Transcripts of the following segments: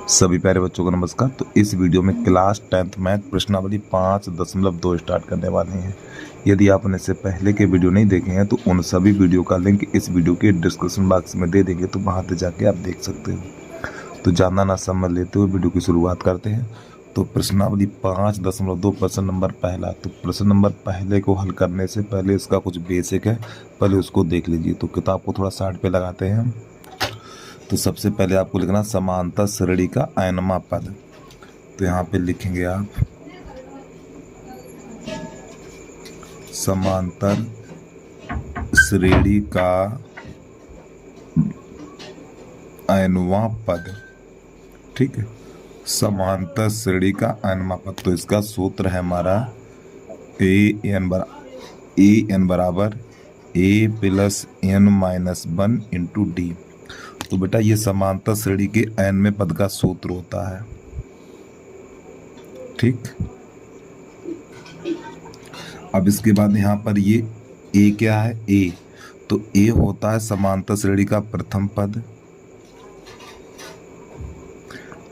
सभी प्यारे बच्चों को नमस्कार। तो इस वीडियो में क्लास 10th मैथ प्रश्नावली 5.2 स्टार्ट करने वाले हैं। यदि आपने इससे पहले के वीडियो नहीं देखे हैं तो उन सभी वीडियो का लिंक इस वीडियो के डिस्क्रिप्शन बॉक्स में दे देंगे, तो वहां से जाके आप देख सकते हो। तो ज़्यादा ना समझ लेते हुए वीडियो की शुरुआत करते हैं। तो प्रश्नावली 5.2 प्रश्न नंबर पहला। तो प्रश्न नंबर पहले को हल करने से पहले इसका कुछ बेसिक है, पहले उसको देख लीजिए। तो किताब को थोड़ा साइड पे लगाते हैं। तो सबसे पहले आपको लिखना समांतर श्रेणी का n पद। तो यहाँ पे लिखेंगे आप समांतर श्रेणी का n पद। ठीक है, समांतर श्रेणी का n पद। तो इसका सूत्र है हमारा an बराबर a plus n minus 1 into D. तो बेटा ये समांतर श्रेणी के n पद का सूत्र होता है। ठीक, अब इसके बाद यहाँ पर ये a क्या है, a। तो a होता है समांतर श्रेणी का प्रथम पद,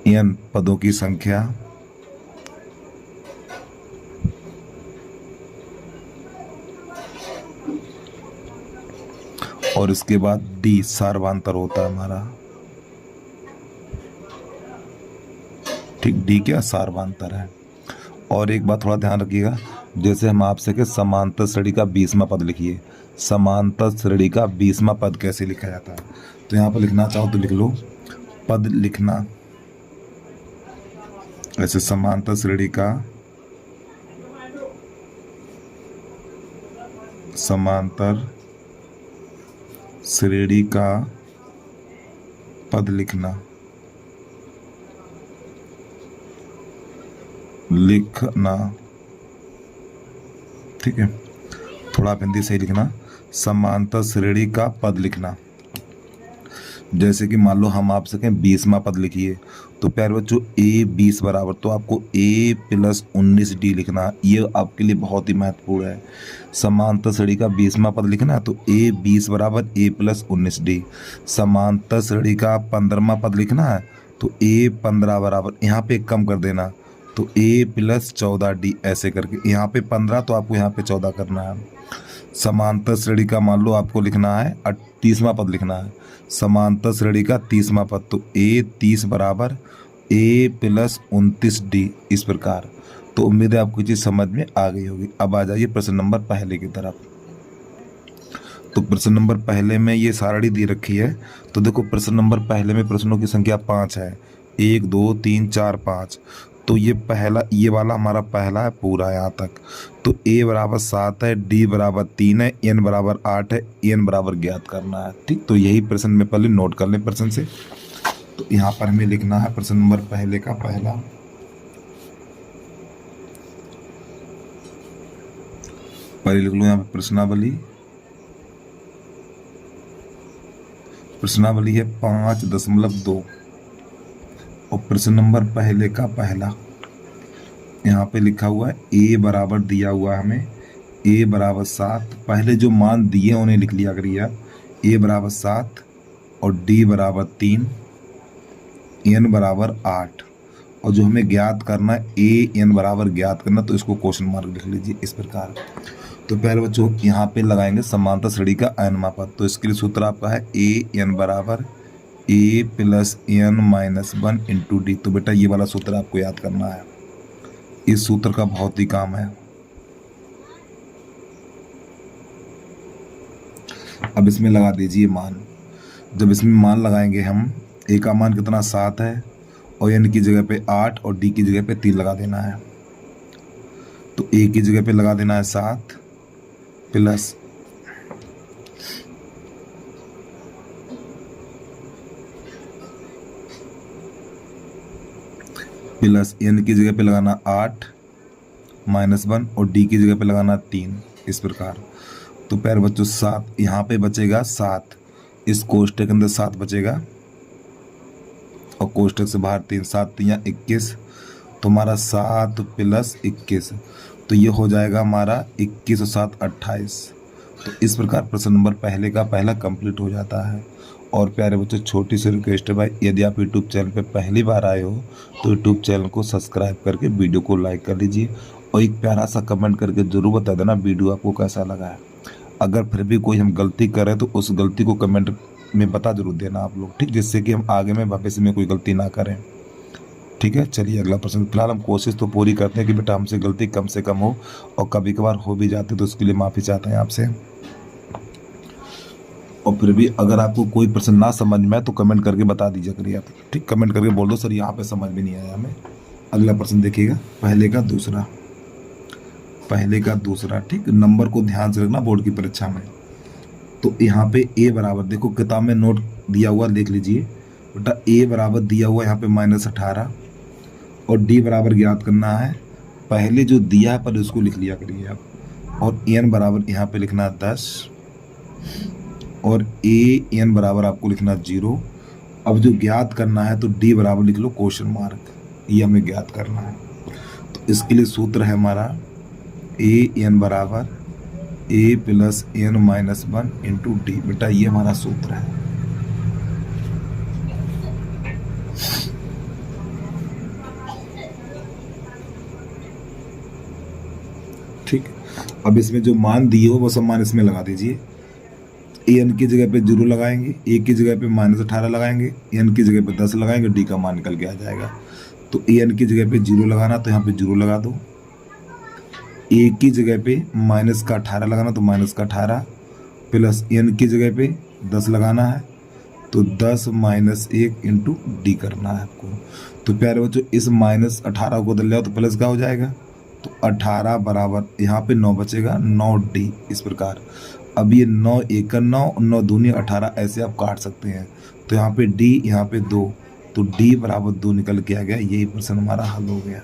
n पदों की संख्या, और इसके बाद d सार्वधातर होता है हमारा। ठीक, d क्या सार्वधातर है। और एक बात थोड़ा ध्यान रखिएगा, जैसे हम आपसे के समांतर श्रेणी का 20वां पद लिखिए। समांतर श्रेणी का 20वां पद कैसे लिखा जाता है, तो यहाँ पर लिखना चाहो तो लिख लो, पद लिखना। ऐसे समांतर श्रेणी का पद लिखना। ठीक है, थोड़ा आप हिंदी सही लिखना, समांतर श्रेणी का पद लिखना। जैसे कि मान लो हम आपसे कहें 20वां पद लिखिए, तो प्यारे बच्चों a 20 बराबर, तो आपको a प्लस 19d लिखना। ये आपके लिए बहुत ही महत्वपूर्ण है। समांतर श्रेणी का 20वां पद लिखना, तो a 20 बराबर a प्लस 19d। समांतर श्रेणी का 15वां पद लिखना है, तो a 15 बराबर, यहाँ पे कम कर देना, तो a प्लस 14d। ऐसे करके यहाँ पे 15 तो आपको यहाँ पे 14 करना है। समांतर श्रेणी का मान लो आपको लिखना है 30वां पद लिखना है, समांतर श्रेणी का 30वां पद, तो a 30 बराबर a प्लस 29d। इस प्रकार। तो उम्मीद है आपको चीज़ समझ में आ गई होगी। अब आ जाइए प्रश्न नंबर पहले की तरफ। तो प्रश्न नंबर पहले में ये सारणी दे रखी है। तो देखो प्रश्न नंबर पहले में प्रश्नों की संख्या 5 है, 1 2 3 4 5। तो ये पहला, ये वाला हमारा पहला है पूरा यहाँ तक। तो a बराबर 7 है, d बराबर 3 है, n बराबर 8 है, n बराबर ज्ञात करना है। ठीक, तो यही प्रश्न में पहले नोट कर लें प्रश्न से। तो यहाँ पर हमें लिखना है प्रश्न नंबर पहले का पहला। पहले लिख लो यहाँ पे प्रश्नावली है 5.2 और प्रश्न नंबर पहले का पहला। यहाँ पे लिखा हुआ है a बराबर दिया हुआ है हमें, a बराबर 7। पहले जो मान दिए उन्हें लिख लिया करिए। a बराबर 7 और d बराबर 3, n बराबर 8। और जो हमें ज्ञात करना है a n बराबर ज्ञात करना, तो इसको क्वेश्चन मार्क लिख लीजिए इस प्रकार। तो पहले बच्चों यहाँ पे लगाएंगे समांतर श्रेणी का n पद। तो इसके लिए सूत्र आपका है a n बराबर a plus n minus 1 into D. तो बेटा ये वाला सूत्र आपको याद करना है, इस सूत्र का बहुत ही काम है। अब इसमें लगा दीजिए मान। जब इसमें मान लगाएंगे हम, a का मान कितना 7 है, और n की जगह पे 8 और d की जगह पे 3 लगा देना है। तो a की जगह पे लगा देना है 7 प्लस n की जगह पे लगाना 8 माइनस 1 और d की जगह पे लगाना 3। इस प्रकार। तो प्यारे बच्चों 7 यहाँ पे बचेगा 7, इस कोष्टक के अंदर 7 बचेगा और कोष्टक से बाहर 3, 7 3 21। तो हमारा 7 प्लस 21, तो ये हो जाएगा हमारा 21 और 7 28। तो इस प्रकार प्रश्न नंबर पहले का पहला कंप्लीट हो जाता है। और प्यारे बच्चों, छोटी सी रिक्वेस्ट है भाई, यदि आप यूट्यूब चैनल पे पहली बार आए हो तो यूट्यूब चैनल को सब्सक्राइब करके वीडियो को लाइक कर लीजिए और एक प्यारा सा कमेंट करके ज़रूर बता देना वीडियो आपको कैसा लगा है। अगर फिर भी कोई हम गलती करें तो उस गलती को कमेंट में बता जरूर देना आप लोग, ठीक, जिससे कि हम आगे में भविष्य में कोई गलती ना करें। ठीक है, चलिए अगला प्रश्न। फिलहाल हम कोशिश तो पूरी करते हैं कि बेटा हमसे गलती कम से कम हो, और कभी कभार हो भी जाती तो उसके लिए माफ़ी चाहते हैं आपसे। और फिर भी अगर आपको कोई प्रश्न ना समझ में आए तो कमेंट करके बता दीजिए करिए आप, ठीक, कमेंट करके बोल दो सर यहाँ पे समझ में नहीं आया हमें। अगला प्रश्न देखिएगा, पहले का दूसरा, ठीक, नंबर को ध्यान से रखना बोर्ड की परीक्षा में। तो यहाँ पे ए बराबर, देखो किताब में नोट दिया हुआ देख लीजिए बेटा, ए बराबर दिया हुआ यहाँ पे -18 और डी बराबर ज्ञात करना है। पहले जो दिया है पर उसको लिख लिया करिए आप, और एन बराबर यहाँ पे लिखना 10 और ए एन बराबर आपको लिखना 0। अब जो ज्ञात करना है तो डी बराबर लिख लो क्वेश्चन मार्क, ये हमें ज्ञात करना है। तो इसके लिए सूत्र है हमारा ए एन बराबर A plus N minus 1 into D. बेटा ये हमारा सूत्र है। ठीक, अब इसमें जो मान दिए हो वो सब मान इसमें लगा दीजिए। एन की जगह पे 0 लगाएंगे, ए की जगह पे -18 लगाएंगे, एन की जगह पे 10 लगाएंगे, डी का मान निकल के आ जाएगा। तो एन की जगह पे 0 लगाना तो यहाँ पे 0 लगा दो, ए की जगह पे -18 लगाना तो -18 प्लस एन की जगह पे 10 लगाना है तो 10 - 1 इंटू डी करना है आपको। तो प्यारे बच्चों, इस -18 को बदल जाओ तो प्लस का हो जाएगा, तो 18 बराबर यहाँ पे 9 बचेगा, 9 डी। इस प्रकार अब ये 9 1 9 9 दूनी 18 ऐसे आप काट सकते हैं। तो यहाँ पे डी, यहाँ पे 2, तो डी बराबर 2 निकल के आ गया। यही प्रश्न हमारा हल हो गया।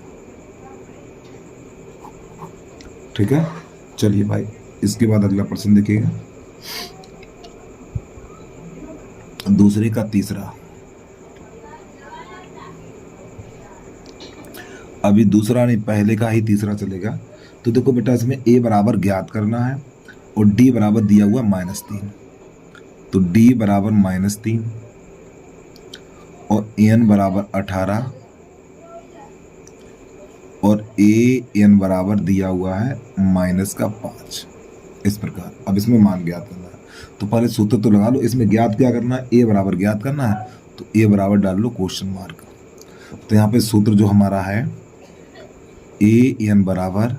ठीक है, चलिए भाई इसके बाद अगला प्रश्न देखिएगा, दूसरे का तीसरा। अभी दूसरा नहीं, पहले का ही तीसरा चलेगा। तो देखो बेटा, इसमें ए बराबर ज्ञात करना है और डी बराबर दिया हुआ -3। तो डी बराबर -3 और एन बराबर 18 और ए एन बराबर दिया हुआ है -5। इस प्रकार अब इसमें मान ज्ञात करना है। तो पहले सूत्र तो लगा लो, इसमें ज्ञात क्या करना है, ए बराबर ज्ञात करना है तो ए बराबर डाल लो क्वेश्चन मार्क। तो यहाँ पे सूत्र जो हमारा है ए एन बराबर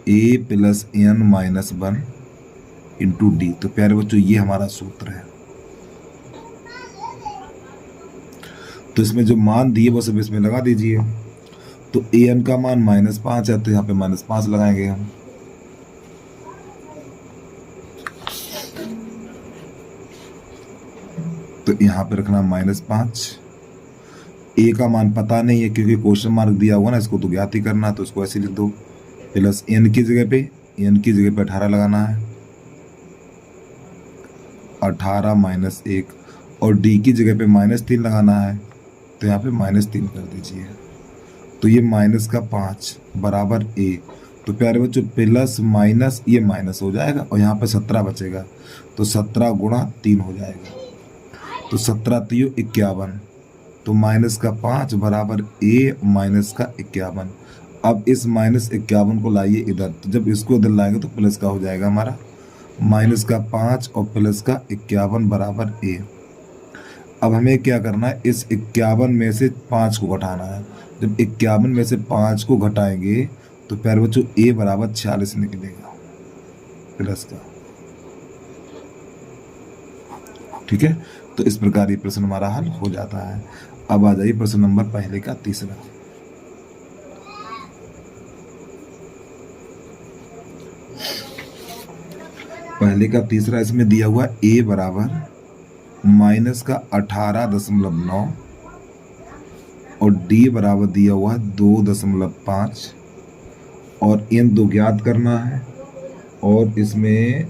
A plus N minus 1 into D. तो प्यारे बच्चों ये हमारा सूत्र है। तो इसमें जो मान दिए वो सब इसमें लगा दीजिए। तो ए एन का मान -5 है तो यहाँ पे -5 लगाएंगे हम। तो यहाँ पे रखना -5। ए का मान पता नहीं है क्योंकि क्वेश्चन मार्क दिया हुआ ना, इसको तो ज्ञात ही करना है, तो इसको ऐसे लिख दो। प्लस एन की जगह पे 18 लगाना है, 18 - 1 और डी की जगह पे -3 लगाना है तो यहाँ पे -3 कर दीजिए। तो ये -5 बराबर ए। तो प्यारे बच्चों प्लस माइनस ये माइनस हो जाएगा और यहाँ पे 17 बचेगा, तो 17 × 3 हो जाएगा। तो 17 × 3 = 51। तो -5 बराबर ए -51। अब इस -51 को लाइए इधर, तो जब इसको इधर लाएंगे तो प्लस का हो जाएगा हमारा। -5 और प्लस का 51 बराबर ए। अब हमें क्या करना है, इस 51 में से 5 को घटाना है। जब 51 में से 5 को घटाएंगे तो प्यारे बच्चों ए बराबर 46 निकलेगा प्लस का। ठीक है, तो इस प्रकार ये प्रश्न हमारा हल हो जाता है। अब आ जाइए प्रश्न नंबर पहले का तीसरा। पहले का तीसरा, इसमें दिया हुआ ए बराबर -18.9 और डी बराबर दिया हुआ है 2.5 और इन दो ज्ञात करना है। और इसमें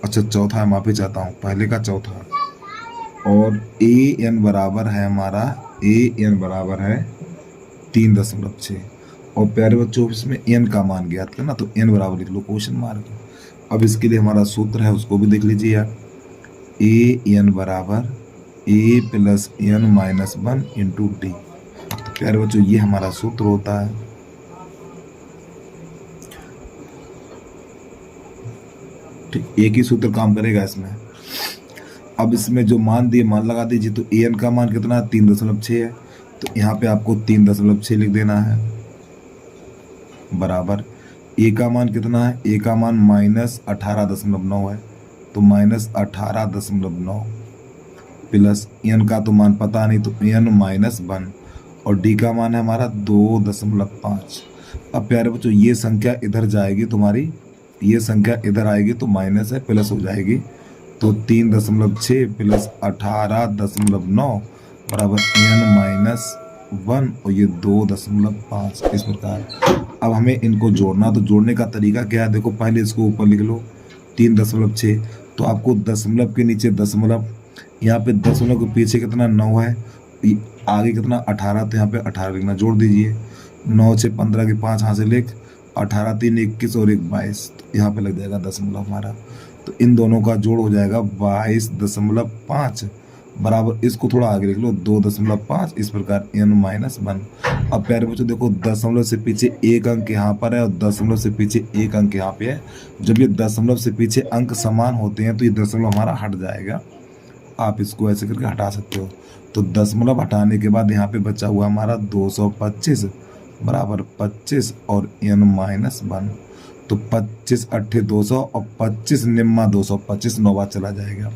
अच्छा चौथा है, माफी चाहता हूँ, पहले का चौथा। और ए एन बराबर है हमारा, ए एन बराबर है 3.6। और प्यारे बच्चों इसमें एन का मान ज्ञात करना, तो एन बराबर लिख लो क्वेश्चन मार्क। अब इसके लिए हमारा सूत्र है उसको भी देख लीजिए आप। ए एन बराबर A plus N minus 1 into D. तो प्यारे बच्चों ये हमारा सूत्र होता है। ठीक, एक ही सूत्र काम करेगा इसमें। अब इसमें जो मान दिए मान लगा दीजिए। तो ए एन का मान कितना है 3.6 है, तो यहाँ पे आपको 3.6 लिख देना है बराबर ए का मान कितना है, ए का मान -18.9 है, तो -18.9 प्लस एन का तो मान पता नहीं, तो एन -1 और डी का मान है हमारा 2.5। अब प्यारे बच्चों ये संख्या इधर जाएगी तुम्हारी, ये संख्या इधर आएगी तो माइनस है प्लस हो जाएगी। तो 3.6 प्लस 18.9 बराबर n-1 और ये 2.5 इस प्रकार। अब हमें इनको जोड़ना, तो जोड़ने का तरीका क्या है, देखो पहले इसको ऊपर लिख लो 3.6, तो आपको दशमलव के नीचे दशमलव, यहाँ पे दशमलव के पीछे कितना 9 है, आगे कितना 18, तो यहाँ पे 18 लिखना, जोड़ दीजिए 9 6 15 के 5 यहाँ से लिख, 18 3 21 और 1 22, तो यहाँ पे लग जाएगा दशमलव हमारा। तो इन दोनों का जोड़ हो जाएगा 22.5 बराबर, इसको थोड़ा आगे लिख लो 2.5 इस प्रकार n-1। अब प्यारे बच्चों देखो दशमलव से पीछे एक अंक यहाँ पर है और दशमलव से पीछे एक अंक यहाँ पे है। जब ये दशमलव से पीछे अंक समान होते हैं तो ये दशमलव हमारा हट जाएगा। आप इसको ऐसे करके हटा सकते हो। तो दशमलव हटाने के बाद यहाँ पे बचा हुआ हमारा 225 बराबर 25 और n-1, तो 25 8 200 और 25 निम्मा 200, 25 9 बार चला जाएगा।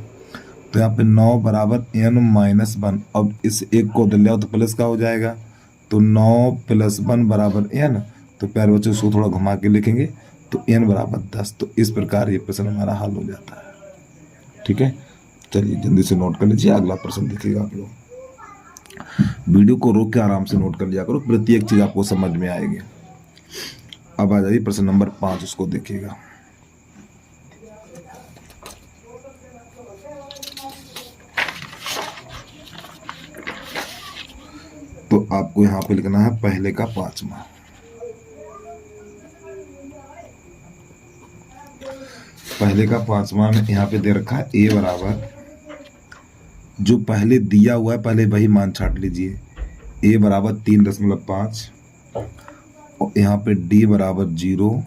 तो यहाँ पे 9 बराबर n-1। अब इस एक को दल जाओ तो प्लस का हो जाएगा, तो 9 + 1 बराबर n। तो प्यारे बच्चों इसको थोड़ा घुमा के लिखेंगे तो n बराबर 10। तो इस प्रकार ये प्रश्न हमारा हल हो जाता है। ठीक है, चलिए जल्दी से नोट कर लीजिए, अगला प्रश्न देखिएगा आप लोग। वीडियो को रोक के आराम से नोट कर लिया करो, प्रत्येक चीज आपको समझ में आएगी। अब आ जाइए प्रश्न नंबर 5, उसको देखिएगा। तो आपको यहाँ पे लिखना है पहले का 5वां। पहले का 5वां में यहाँ पे दे रखा है ए बराबर, जो पहले दिया हुआ है पहले वही मान छाट लीजिए। ए बराबर 3.5 और यहाँ पे डी बराबर 0,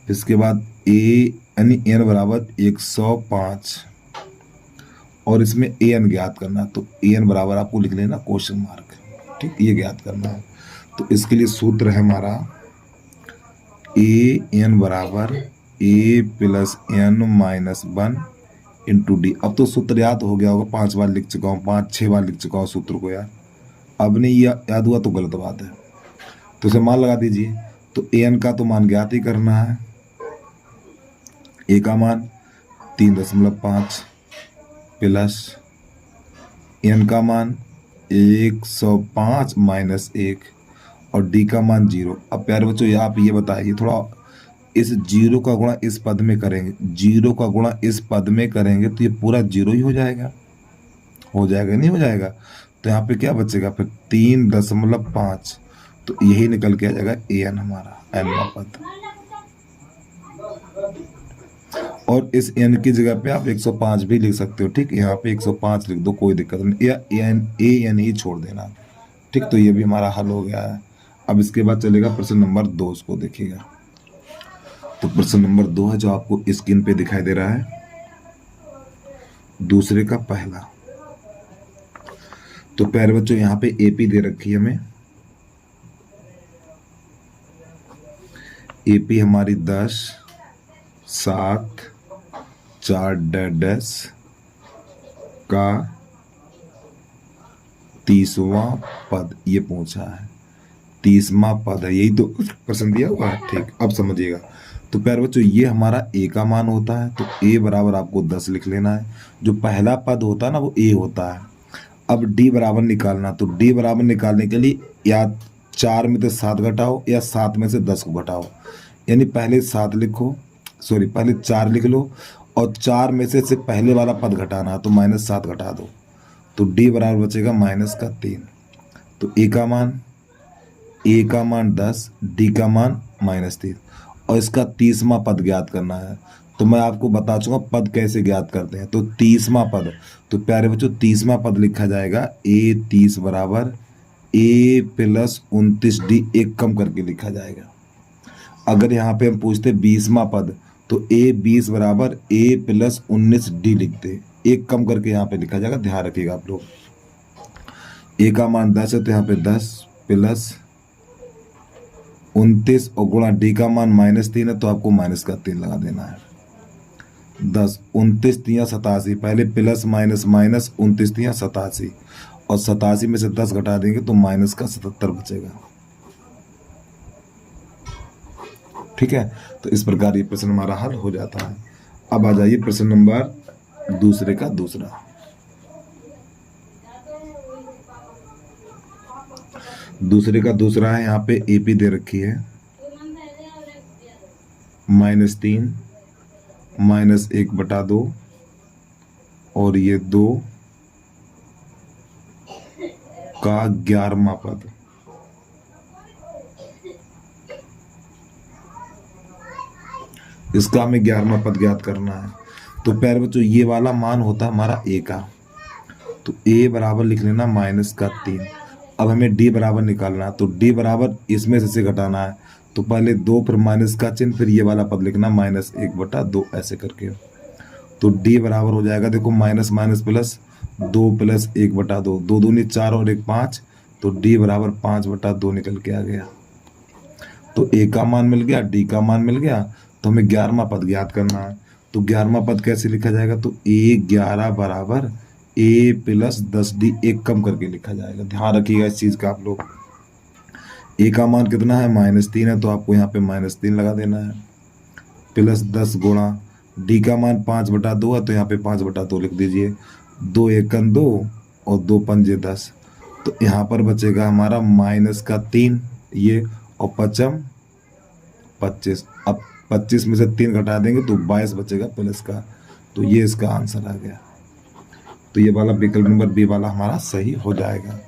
इसके बाद ए यानी एन बराबर 105 और इसमें ए एन ज्ञात करना। तो ए एन बराबर आपको लिख लेना क्वेश्चन मार्क। ठीक, ये ज्ञात करना है। तो इसके लिए सूत्र है हमारा ए एन बराबर A plus n-1 into D. अब तो सूत्र याद हो गया होगा, 5 बार लिख चुका हूँ, 5-6 बार लिख चुका हूँ सूत्र को यार। अब नहीं याद हुआ तो गलत बात है। तो इसे मान लगा दीजिए। तो ए एन का तो मान ज्ञात ही करना है। ए का मान 3.5 प्लस एन का मान 105 माइनस 1 और डी का मान 0। अब प्यारे बच्चों आप ये बताइए थोड़ा, इस 0 का गुणा इस पद में करेंगे, 0 का गुणा इस पद में करेंगे तो ये पूरा 0 ही हो जाएगा। हो जाएगा नहीं हो जाएगा? तो यहाँ पे क्या बचेगा फिर 3.5, तो यही निकल के आ जाएगा ए एन हमारा एनवा पद। और इस एन की जगह पे आप 105 भी लिख सकते हो। ठीक, यहाँ पे 105 लिख दो, कोई दिक्कत नहीं, या ए एन ही छोड़ देना। ठीक, तो ये भी हमारा हल हो गया है। अब इसके बाद चलेगा प्रश्न नंबर 2, उसको देखिएगा। तो प्रश्न नंबर 2 है जो आपको स्क्रीन पे दिखाई दे रहा है, दूसरे का पहला। तो प्यारे बच्चों यहाँ पे एपी दे रखी है हमें। एपी हमारी 10 7 4 डैश का 30वां पद ये पूछा है। 30वां पद है, यही तो प्रश्न दिया हुआ है। ठीक, अब समझिएगा। तो प्यारे बच्चों ये हमारा ए का मान होता है, तो ए बराबर आपको 10 लिख लेना है। जो पहला पद होता है ना वो ए होता है। अब डी बराबर निकालना, तो डी बराबर निकालने के लिए या 4 में से 7 घटाओ या 7 में से 10 को घटाओ। यानी पहले 7 लिखो, सॉरी पहले 4 लिख लो और 4 में से पहले वाला पद घटाना, तो -7 घटा दो, तो डी बराबर बचेगा -3। तो ए का मान 10, डी का मान -3 और इसका 30वां पद ज्ञात करना है। तो मैं आपको बता चुका पद कैसे ज्ञात करते हैं। तो 30वां पद, तो प्यारे बच्चों 30वां पद लिखा जाएगा A30 बराबर A+29D, एक कम करके लिखा जाएगा। अगर यहाँ पे हम पूछते 20वां पद, तो A20 बराबर A+19D लिखते, एक कम करके यहाँ पे लिखा जाएगा। ध्यान रखिएगा आप लोग। ए का मान 10 है तो यहाँ पे 10 प्लस 29 और गुणा डी का मान -3 है तो आपको माइनस का 3 लगा देना है। 10 29 3 87, पहले प्लस माइनस माइनस 29 3 87 और 87 में से 10 घटा देंगे तो माइनस का 77 बचेगा। ठीक है, तो इस प्रकार ये प्रश्न हमारा हल हो जाता है। अब आ जाइए प्रश्न नंबर दूसरे का दूसरा। दूसरे का दूसरा है, यहाँ पे एपी दे रखी है -3 -1/2 और ये 2 का 11वां पद। इसका हमें 11वां पद ज्ञात करना है। तो प्यारे बच्चों ये वाला मान होता है हमारा ए का, तो ए बराबर लिख लेना -3। अब हमें डी बराबर निकालना है, तो डी बराबर इसमें से घटाना है, तो पहले 2 फिर माइनस का चिन्ह फिर ये वाला पद लिखना -1/2 ऐसे करके। तो डी बराबर हो जाएगा, देखो माइनस माइनस प्लस 2 + 1/2, 2 दूनी 4 और 1 5, तो डी बराबर 5/2 निकल के आ गया। तो ए का मान मिल गया, डी का मान मिल गया, तो हमें 11वां पद ज्ञात करना है। तो 11वां पद कैसे लिखा जाएगा, तो A11 बराबर A+10D, एक कम करके लिखा जाएगा। ध्यान रखिएगा इस चीज़ का आप लोग। ए का मान कितना है -3 है, तो आपको यहाँ पे -3 लगा देना है, प्लस 10 गुणा डी का मान 5/2 है, तो यहाँ पे 5/2 लिख दीजिए। 2 एकन 2 और 2 पंजे 10, तो यहाँ पर बचेगा हमारा -3 ये, और 5 25। अब 25 में से 3 घटा देंगे तो 22 बचेगा प्लस का, तो ये इसका आंसर आ गया। तो ये वाला विकल्प नंबर बी वाला हमारा सही हो जाएगा।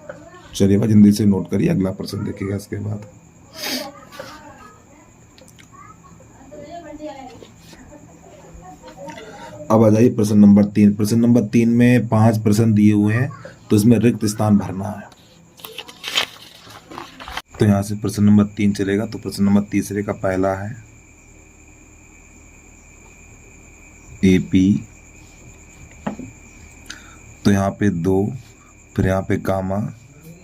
चलिए भाई जल्दी से नोट करिए, अगला प्रश्न देखिएगा इसके बाद। अब आ जाइए प्रश्न नंबर 3। प्रश्न नंबर 3 में 5 प्रश्न दिए हुए हैं, तो इसमें रिक्त स्थान भरना है। तो यहाँ से प्रश्न नंबर 3 चलेगा। तो प्रश्न नंबर तीसरे का पहला है एपी, तो यहाँ पे 2, फिर यहाँ पे कामा,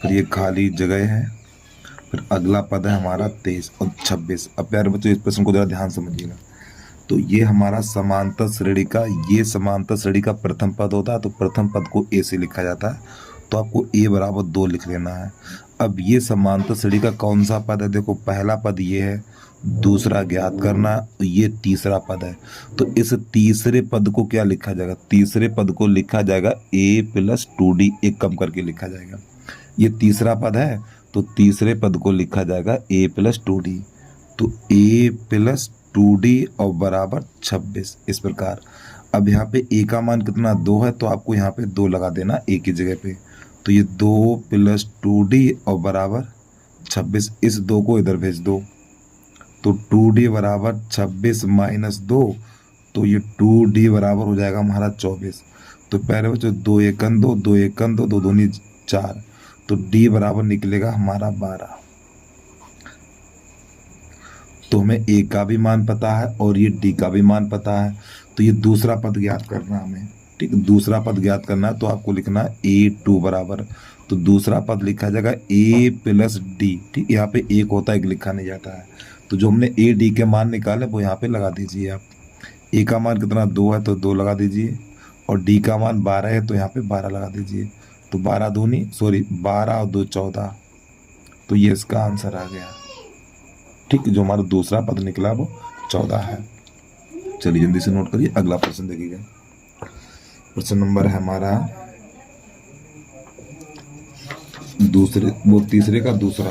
फिर ये खाली जगह है, फिर अगला पद है हमारा 23 और 26। अब प्यारे बच्चों इस प्रश्न को जरा ध्यान समझिएगा। तो ये हमारा समांतर श्रेणी का, ये समांतर श्रेणी का प्रथम पद होता है, तो प्रथम पद को ए से लिखा जाता है, तो आपको ए बराबर 2 लिख लेना है। अब ये समांतर श्रेणी का कौन सा पद है, देखो पहला पद ये है, दूसरा ज्ञात करना, ये तीसरा पद है। तो इस तीसरे पद को क्या लिखा जाएगा, तीसरे पद को लिखा जाएगा A+2D, एक कम करके लिखा जाएगा। ये तीसरा पद है, तो तीसरे पद को लिखा जाएगा A+2D, तो A+2D और बराबर 26, इस प्रकार। अब यहाँ पे ए का मान कितना 2 है, तो आपको यहाँ पे 2 लगा देना ए की जगह पे, तो ये 2+2D और बराबर 26, इस 2 को इधर भेज दो, तो 2D बराबर 26 - 2, तो ये 2D बराबर हो जाएगा हमारा 24। तो पहले बच्चों 2 एकन 2, 2 एकन 2, 2 दूनी 4, तो D बराबर निकलेगा हमारा 12। तो हमें ए का भी मान पता है और ये डी का भी मान पता है, तो ये दूसरा पद ज्ञात करना हमें। ठीक, दूसरा पद ज्ञात करना है, तो आपको लिखना है A2 बराबर, तो दूसरा पद लिखा जाएगा A+D। ठीक, यहाँ पे एक होता है, एक लिखा नहीं जाता है, तो जो हमने ए डी के मान निकाले वो यहाँ पे लगा दीजिए आप। ए का मान कितना 2 है, तो 2 लगा दीजिए, और डी का मान 12 है, तो यहाँ पे 12 लगा दीजिए। तो 12 और 2 14, तो ये इसका आंसर आ गया। ठीक, जो हमारा दूसरा पद निकला वो 14 है। चलिए जल्दी से नोट करिए, अगला प्रश्न देखिएगा। प्रश्न नंबर है हमारा तीसरे का दूसरा।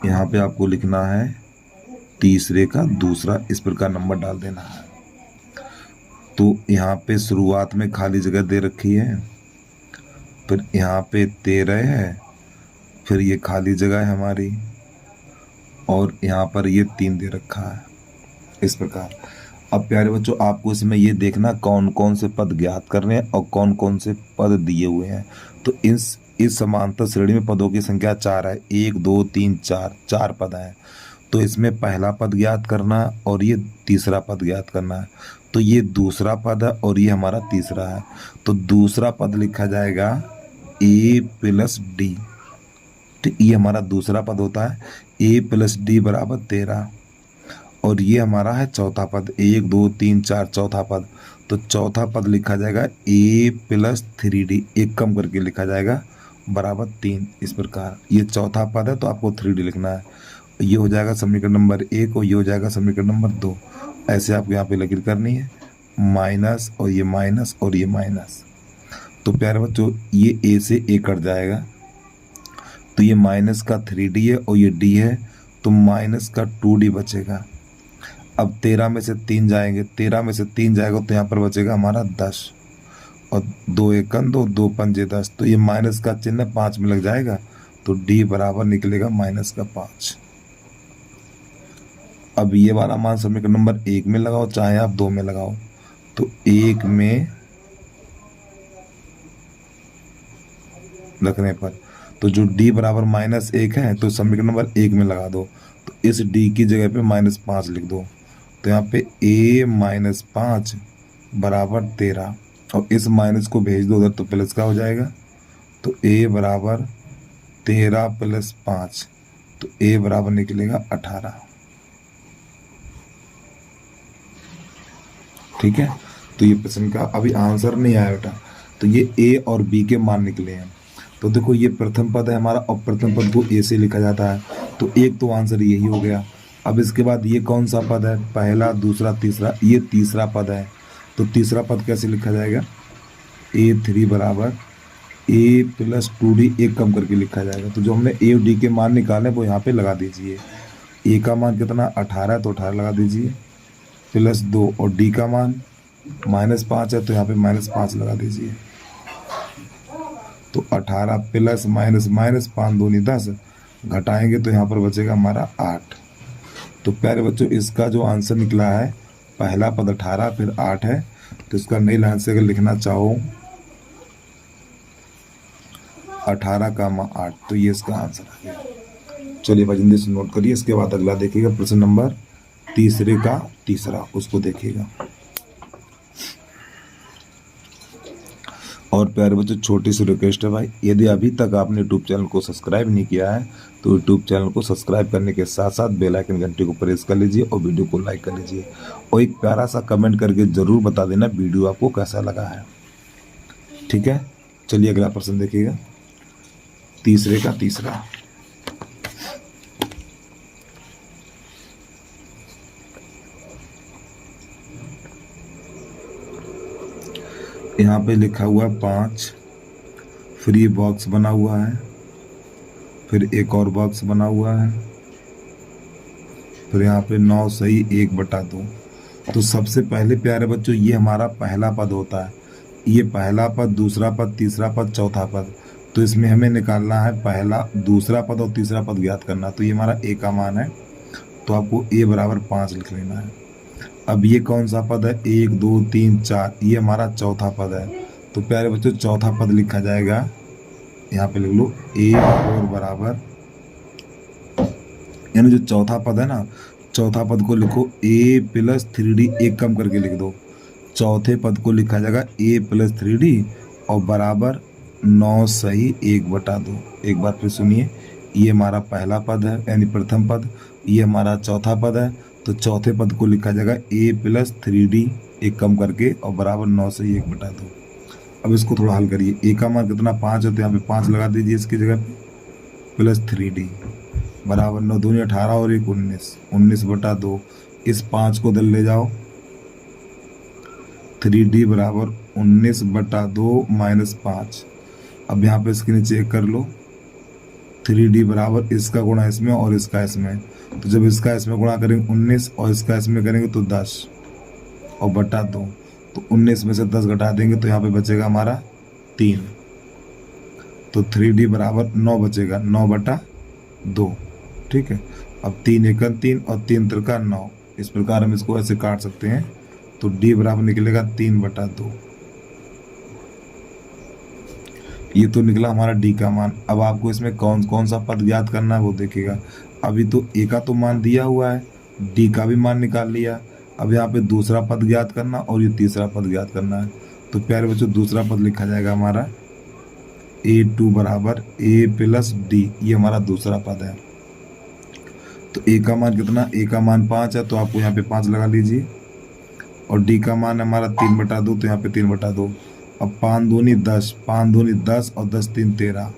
यहाँ पे आपको लिखना है तीसरे का दूसरा, इस प्रकार नंबर डाल देना है। तो यहाँ पे शुरुआत में खाली जगह दे रखी है, फिर यहाँ पे 13 है, फिर ये खाली जगह है हमारी, और यहाँ पर ये 3 दे रखा है इस प्रकार। अब प्यारे बच्चों आपको इसमें ये देखना कौन कौन से पद ज्ञात करने हैं और कौन कौन से पद दिए हुए हैं। तो इस समांतर श्रेणी में पदों की संख्या 4 है, 1 2 3 4, 4 पद हैं। तो इसमें पहला पद ज्ञात करना है और ये तीसरा पद ज्ञात करना है। तो ये दूसरा पद है और ये हमारा तीसरा है। तो दूसरा पद लिखा जाएगा a प्लस डी। तो ये हमारा दूसरा पद होता है a प्लस डी बराबर 13। और ये हमारा है चौथा पद 1 2 3 4 चौथा पद। तो चौथा पद लिखा जाएगा a प्लस 3d, एक कम करके लिखा जाएगा बराबर 3। इस प्रकार ये चौथा पद है तो आपको 3d लिखना है। ये हो जाएगा समीकरण नंबर 1 और ये हो जाएगा समीकरण नंबर 2। ऐसे आपको यहाँ पे लकीर करनी है, माइनस और ये माइनस और ये माइनस। तो प्यारे बच्चों ये a से a कट जाएगा, तो ये माइनस का 3d है और ये d है, तो माइनस का 2d बचेगा। अब 13 में से 3 जाएंगे, 13 में से 3 जाएगा तो यहाँ पर बचेगा हमारा 10 और 2 1 2 2 5 10। तो ये माइनस का चिन्ह 5 में लग जाएगा, तो d बराबर निकलेगा माइनस का 5। अब ये वाला मान समीकरण नंबर 1 में लगाओ चाहे आप 2 में लगाओ। तो 1 में रखने पर तो जो d बराबर -1 है तो समीकरण नंबर 1 में लगा दो। तो इस d की जगह पे -5 लिख दो। तो यहाँ पे a -5 बराबर 13 और इस माइनस को भेज दो उधर तो प्लस का हो जाएगा। तो a बराबर 13 + 5, तो a बराबर निकलेगा 18। ठीक है, तो ये प्रश्न का अभी आंसर नहीं आया बेटा। तो ये a और b के मान निकले हैं। तो देखो ये प्रथम पद है हमारा और प्रथम पद को a से लिखा जाता है, तो एक तो आंसर यही हो गया। अब इसके बाद ये कौन सा पद है, पहला दूसरा तीसरा, ये तीसरा पद है। तो तीसरा पद कैसे लिखा जाएगा, a3 बराबर a + 2d, एक कम करके लिखा जाएगा। तो जो हमने a और d के मान निकाले वो यहाँ पे लगा दीजिए। a का मान कितना 18 तो 18 लगा दीजिए, +2 और d का मान -5 है तो यहाँ पे -5 लगा दीजिए। तो 18 + -, 5 दूनी 10, घटाएंगे तो यहाँ पर बचेगा हमारा 8। तो प्यारे बच्चों इसका जो आंसर निकला है पहला पद 18 फिर 8 है। तो इसका नई लाइन से अगर लिखना चाहो 18 का 8, तो ये इसका आंसर आ गया। चलिए भाई जल्दी से नोट करिए। इसके बाद अगला देखिएगा प्रश्न नंबर तीसरे का तीसरा, उसको देखिएगा। और प्यारे बच्चों छोटी सी रिक्वेस्ट है भाई, यदि अभी तक आपने यूट्यूब चैनल को सब्सक्राइब नहीं किया है तो यूट्यूब चैनल को सब्सक्राइब करने के साथ साथ बेल आइकन घंटे को प्रेस कर लीजिए और वीडियो को लाइक कर लीजिए और एक प्यारा सा कमेंट करके ज़रूर बता देना वीडियो आपको कैसा लगा है। ठीक है, चलिए अगला प्रश्न देखिएगा, तीसरे का तीसरा। यहाँ पे लिखा हुआ 5, फ्री बॉक्स बना हुआ है, फिर एक और बॉक्स बना हुआ है, फिर यहाँ पे 9 सही 1/2। तो सबसे पहले प्यारे बच्चों ये हमारा पहला पद होता है, ये पहला पद, दूसरा पद, तीसरा पद, चौथा पद। तो इसमें हमें निकालना है पहला, दूसरा पद और तीसरा पद ज्ञात करना। तो ये हमारा a का मान है, तो आपको a बराबर 5 लिख लेना है। अब ये कौन सा पद है, 1 2 3 4, ये हमारा चौथा पद है। तो प्यारे बच्चों चौथा पद लिखा जाएगा, यहाँ पे लिख लो a4 बराबर, यानी जो चौथा पद है ना, चौथा पद को लिखो a + 3d, एक कम करके लिख दो। चौथे पद को लिखा जाएगा a + 3d और बराबर 9 सही 1/2। एक बार फिर सुनिए, ये हमारा पहला पद है यानी प्रथम पद, ये हमारा चौथा पद है। तो चौथे पद को लिखा जाएगा a + 3d, एक कम करके और बराबर 9 सही 1/2। अब इसको थोड़ा हल करिए, a का मान कितना 5 है तो यहाँ पे 5 लगा दीजिए इसकी जगह पे, +3d बराबर 9 दूनी 18 और 1 19, 19/2। इस 5 को इधर ले जाओ, 3d बराबर 19/2 -5। अब यहाँ पे इसके नीचे एक कर लो, 3d बराबर इसका गुणा इसमें और इसका इसमें। तो जब इसका इसमें गुणा करेंगे 19 और इसका इसमें करेंगे तो 10 और /2। तो 19 में से 10 घटा देंगे तो यहाँ पे बचेगा हमारा 3। तो 3d बराबर 9 बचेगा, 9/2। ठीक है, अब 3 एकन 3 और 3 त्रिका 9, इस प्रकार हम इसको ऐसे काट सकते हैं। तो डी बराबर निकलेगा 3/2। ये तो निकला हमारा डी का मान। अब आपको इसमें कौन कौन सा पद ज्ञात करना है वो देखिएगा। अभी तो ए का तो मान दिया हुआ है, डी का भी मान निकाल लिया। अब यहाँ पे दूसरा पद ज्ञात करना और ये तीसरा पद ज्ञात करना है। तो प्यारे बच्चों दूसरा पद लिखा जाएगा हमारा A2 बराबर A प्लस डी, ये हमारा दूसरा पद है। तो ए का मान कितना, ए का मान 5 है तो आपको यहाँ पे 5 लगा लीजिए, और डी का मान हमारा 3/2, तो यहाँ पे 3/2। अब 5 दूनी 10, 5 दूनी 10 और 10 3 13,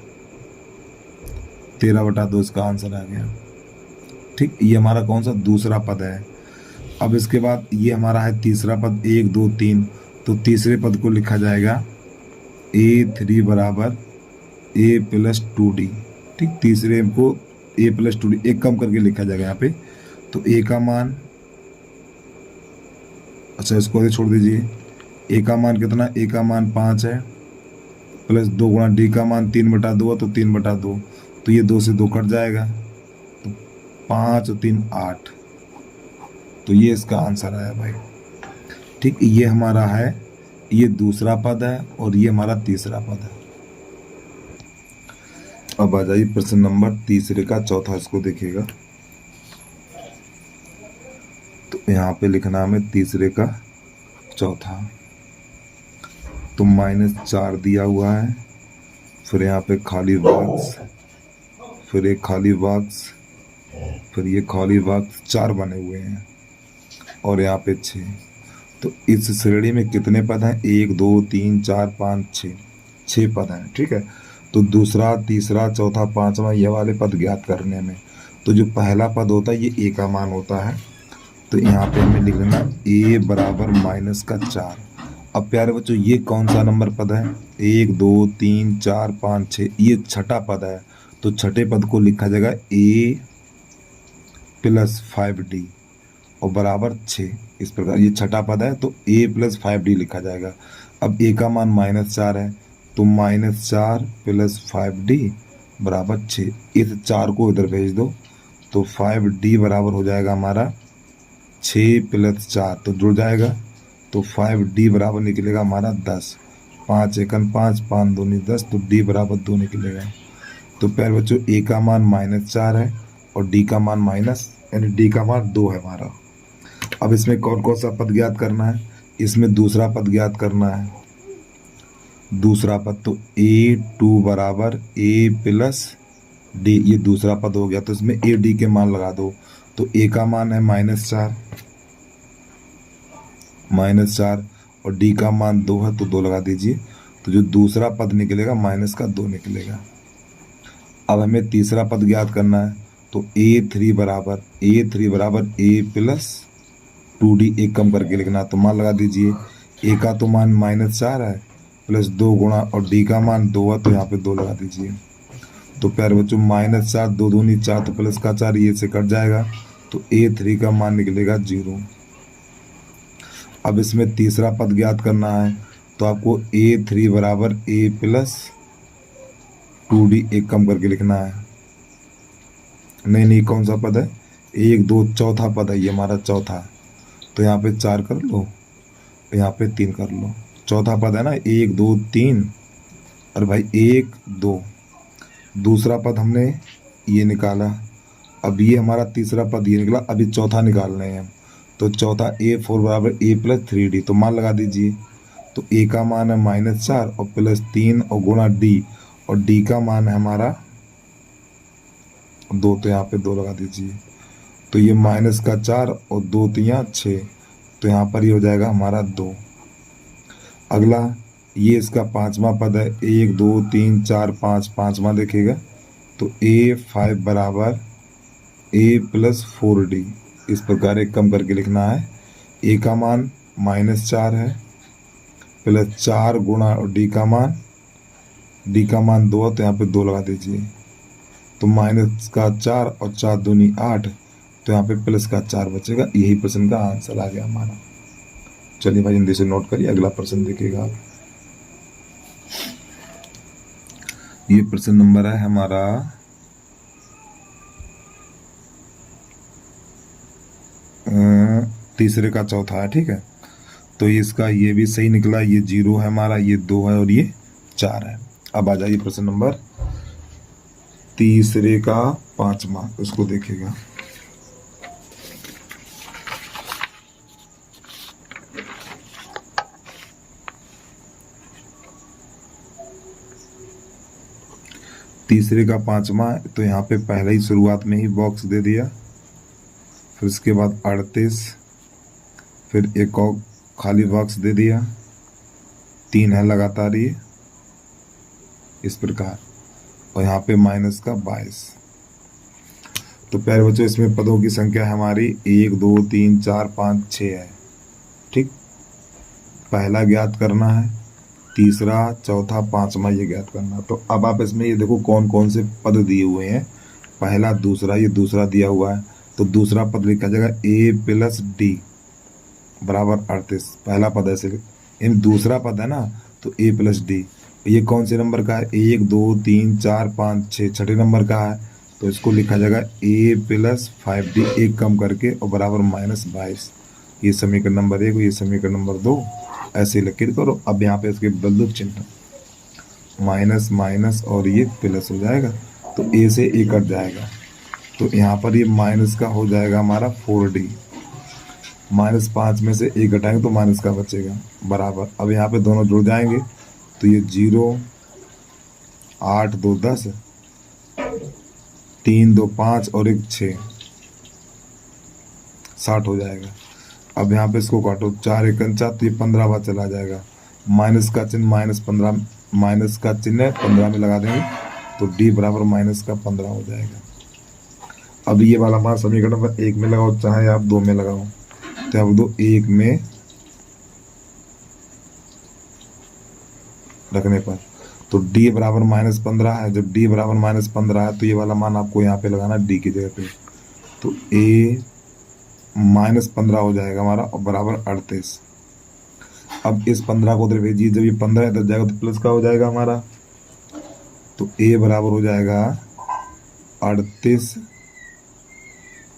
13/2 इसका आंसर आ गया। ठीक, ये हमारा कौन सा दूसरा पद है। अब इसके बाद ये हमारा है तीसरा पद 1 2 3, तो तीसरे पद को लिखा जाएगा A3 बराबर A प्लस 2D। ठीक, तीसरे को A प्लस 2D एक कम करके लिखा जाएगा यहाँ पे। तो ए का मान, अच्छा इसको ऐसे छोड़ दीजिए, ए का मान कितना, ए का मान 5 है, प्लस 2 गुणा डी का मान 3/2 है, तो 3/2, तो ये 2 से 2 कट जाएगा, तो 5 और 3 8, तो ये इसका आंसर आया भाई। ठीक, ये हमारा है, ये दूसरा पद है और ये हमारा तीसरा पद है। अब आ जाइए प्रश्न नंबर तीसरे का चौथा, इसको देखिएगा। तो यहाँ पे लिखना हमें तीसरे का चौथा। तो -4 दिया हुआ है, फिर यहाँ पे खाली बॉक्स, फिर एक खाली बॉक्स, फिर ये खाली बॉक्स, 4 बने हुए हैं और यहाँ पे 6। तो इस श्रेणी में कितने पद हैं, 1 2 3 4 5 6, 6 पद हैं। ठीक है, तो दूसरा तीसरा चौथा पांचवा ये वाले पद ज्ञात करने में, तो जो पहला पद होता है ये ए का मान होता है। तो यहाँ पे हमें लिख लेना ए बराबर -4। अब प्यारे बच्चों ये कौन सा नंबर पद है, 1 2 3 4 5 6, ये छठा पद है। तो छठे पद को लिखा जाएगा A प्लस 5D और बराबर 6, इस प्रकार ये छठा पद है तो A प्लस 5D लिखा जाएगा। अब ए का मान -4 है, तो -4 प्लस 5D बराबर 6, इस 4 को इधर भेज दो, तो 5D बराबर हो जाएगा हमारा 6 प्लस 4, तो जुड़ जाएगा, तो 5D बराबर निकलेगा हमारा 10, 5 एकन 5, 5 दूनी 10, तो D बराबर 2 निकलेगा। तो प्यारे बच्चों ए का मान -4 है और डी का मान यानी डी का मान 2 है हमारा। अब इसमें कौन कौन सा पद ज्ञात करना है, इसमें दूसरा पद ज्ञात करना है। दूसरा पद तो A2 बराबर A प्लस डी, ये दूसरा पद हो गया, तो इसमें ए डी के मान लगा दो। तो ए का मान है -4 और डी का मान 2 है, तो 2 लगा दीजिए, तो जो दूसरा पद निकलेगा -2 निकलेगा। अब हमें तीसरा पद ज्ञात करना है, तो A3 बराबर A प्लस 2D एक कम करके लिखना, तो मान लगा दीजिए, ए का तो मान -4 है, प्लस 2 गुणा और डी का मान 2 है, तो यहाँ पे 2 लगा दीजिए। तो प्यारे बच्चों -4 2 दूनी 4, तो प्लस का 4 ये से कट जाएगा, तो A3 का मान निकलेगा 0। अब इसमें तीसरा पद ज्ञात करना है, तो आपको A3 बराबर A प्लस 2D एक कम करके लिखना है। नहीं कौन सा पद है, 1 2 चौथा पद है ये हमारा चौथा, तो यहाँ पे 4 कर लो, यहाँ पे 3 कर लो, चौथा पद है ना 1 2 3, और भाई 1 2, दूसरा पद हमने ये निकाला। अब ये हमारा तीसरा पद ये निकला, अभी चौथा निकाल रहे हैं हम, तो चौथा A4 बराबर A प्लस 3D, तो मान लगा दीजिए, तो ए का मान है -4 और प्लस 3 और गुणा डी, और डी का मान है हमारा 2, तो यहाँ पे 2 लगा दीजिए, तो ये -4 और 2 3 6, तो यहाँ पर ये हो जाएगा हमारा 2। अगला ये इसका पांचवा पद है, 1 2 3 4 5, पांचवा देखिएगा, तो A5 बराबर A प्लस 4D, इस प्रकार एक कम करके लिखना है। ए का मान -4 है, प्लस 4 गुणा और डी का मान 2 है, तो यहाँ पे 2 लगा दीजिए, तो -4 और 4 दूनी 8, तो यहाँ पे प्लस का 4 बचेगा। यही प्रश्न का आंसर आ गया हमारा। चलिए भाई जल्दी से नोट करिए, अगला प्रश्न देखिएगा आप। ये प्रश्न नंबर है हमारा तीसरे का चौथा है, ठीक है। तो इसका ये भी सही निकला, ये 0 है हमारा, ये 2 है और ये 4 है। अब आ जाइए प्रश्न नंबर तीसरे का 5वां, इसको देखिएगा। तीसरे का 5वां, तो यहाँ पे पहले ही शुरुआत में ही बॉक्स दे दिया, फिर उसके बाद 38, फिर एक और खाली बॉक्स दे दिया, 3 है लगातार ये इस प्रकार, और यहाँ पे माइनस का 22। तो प्यारे बच्चों इसमें पदों की संख्या है हमारी 1 2 3 4 5 6 है, ठीक। पहला ज्ञात करना है, तीसरा चौथा 5वां ये ज्ञात करना। तो अब आप इसमें ये देखो कौन कौन से पद दिए हुए हैं, पहला दूसरा, ये दूसरा दिया हुआ है, तो दूसरा पद लिखा जाएगा a + d बराबर 38, पहला पद ऐसे, इन दूसरा पद है ना, तो a + d। ये कौन से नंबर का है, 1 2 3 4 5 6, छठे नंबर का है, तो इसको लिखा जाएगा a + 5d, एक कम करके, और बराबर -22। ये समीकरण नंबर 1, ये समीकरण नंबर 2, ऐसे लिख करो। अब यहाँ पे इसके बदल दो चिन्ह, माइनस माइनस और ये प्लस हो जाएगा, तो a से a कट जाएगा, तो यहाँ पर ये माइनस का हो जाएगा हमारा 4d, -5 में से a घटाएंगे तो माइनस का बचेगा, बराबर। अब यहाँ पे दोनों जुड़ जाएंगे, तो ये 0 8 2 10, 3 2 5 और 1 6, 60 हो जाएगा। अब यहाँ पे इसको काटो, 4 1 4, तो ये 15 बार चला जाएगा, माइनस का चिन्ह -15, माइनस का चिन्ह 15 में लगा देंगे, तो d बराबर -15 हो जाएगा। अब ये वाला हमारा समीकरण नंबर 1 में लगाओ, चाहे आप 2 में लगाओ, तो आप 1 में रखने पर, तो d बराबर -15 है। जब d बराबर -15 है, तो ये वाला मान आपको यहाँ पे लगाना d की जगह पे, तो a -15 हो जाएगा हमारा, और बराबर 38। अब इस 15 को उधर भेजिए, जब ये 15 इधर जाएगा तो प्लस का हो जाएगा हमारा, तो a बराबर हो जाएगा 38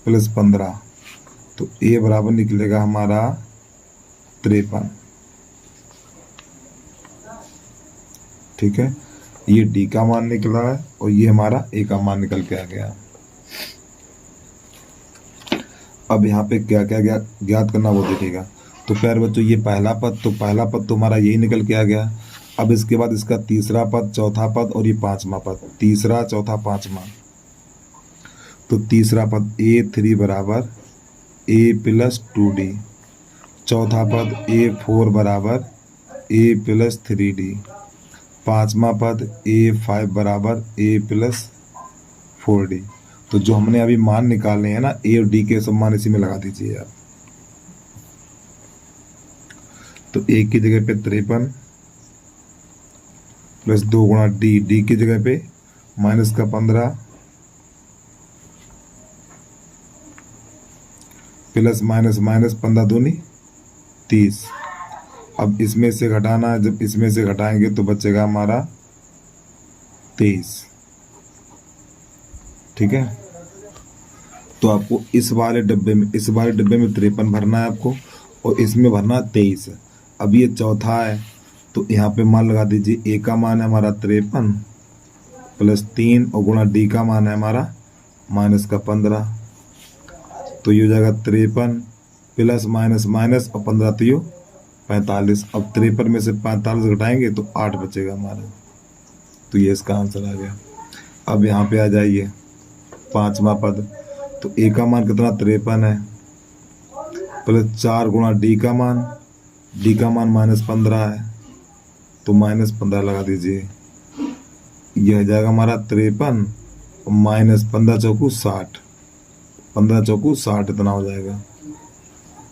+ 15, तो a बराबर निकलेगा हमारा 53, ठीक है। ये d का मान निकला है, और ये हमारा a का मान निकल के आ गया। अब यहाँ पे क्या क्या ज्ञात करना वो देखिएगा। तो प्यारे बच्चों ये पहला पद, तो पहला पद तो हमारा यही निकल के आ गया। अब इसके बाद इसका तीसरा पद, चौथा पद और ये 5वां पद, तीसरा चौथा 5वां। तो तीसरा पद a3 बराबर a + 2d, चौथा पद a4 बराबर a + 3d, 5वां पद a5 बराबर a + 4d। तो जो हमने अभी मान निकालने हैं ना, a और d के सब मान इसी में लगा दीजिए आप। तो a की जगह पे 53 + 2 गुणा d की जगह पे -15 प्लस माइनस 15 दूनी 30। अब इसमें से घटाना है, जब इसमें से घटाएंगे तो बचेगा हमारा 23, ठीक है। तो आपको इस वाले डब्बे में 53 भरना है आपको, और इसमें भरना 23। अब ये चौथा है, तो यहाँ पे मान लगा दीजिए, a का मान है हमारा 53 + 3 और गुणा d का मान है हमारा -15, तो ये हो जाएगा 53 प्लस माइनस और 15, तो ये 45। अब 53 में से 45 घटाएंगे तो 8 बचेगा हमारा, तो ये इसका आंसर आ गया। अब यहाँ पे आ जाइए 5वां पद, तो a का मान कितना 53 है, प्लस 4 गुणा d का मान -15 है, तो -15 लगा दीजिए, यह हो जाएगा हमारा 53 -15 चौकू 60, 15 चौकू 60 इतना हो जाएगा।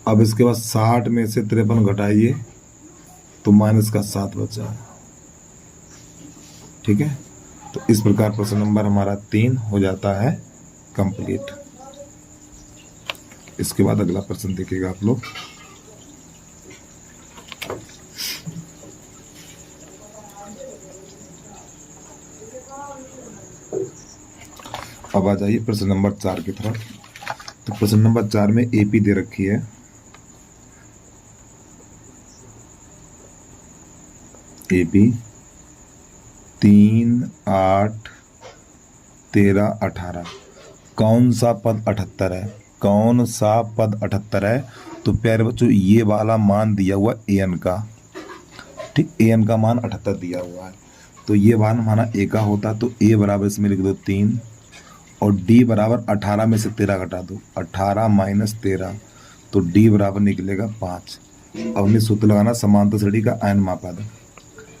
अब इसके बाद 60 में से 53 घटाइए तो -7 बचा, ठीक है। तो इस प्रकार प्रश्न नंबर हमारा 3 हो जाता है कंप्लीट। इसके बाद अगला प्रश्न देखिएगा आप लोग। अब आ जाइए प्रश्न नंबर 4 की तरफ। तो प्रश्न नंबर 4 में एपी दे रखी है, AP 3, 8, 13, 18। कौन सा पद 78 है? कौन सा पद 78 है? तो प्यारे बच्चों ये वाला मान दिया हुआ an का, ठीक, an का मान 78 दिया हुआ है, तो ये मान हमारा a का होता, तो a बराबर इसमें लिख दो 3 और d बराबर 18 में से 13 घटा दो, 18 माइनस 13, तो d बराबर निकलेगा 5। अब हमें सूत्र लगाना समांतर श्रेणी का n मा पद,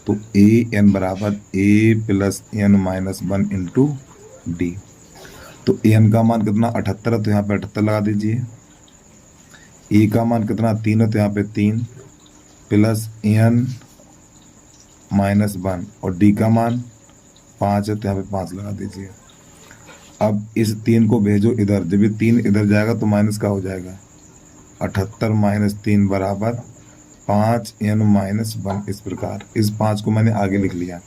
तो a n बराबर a plus n minus 1 into D. तो an का मान कितना 78 है, तो यहाँ पे 78 लगा दीजिए। a का मान कितना 3 है, तो यहाँ पे 3 प्लस n माइनस 1 और d का मान 5 है, तो यहाँ पे 5 लगा दीजिए। अब इस 3 को भेजो इधर, जब ये 3 इधर जाएगा तो माइनस का हो जाएगा, 78 माइनस 3 बराबर 5 n माइनस 1। इस प्रकार इस 5 को मैंने आगे लिख लिया।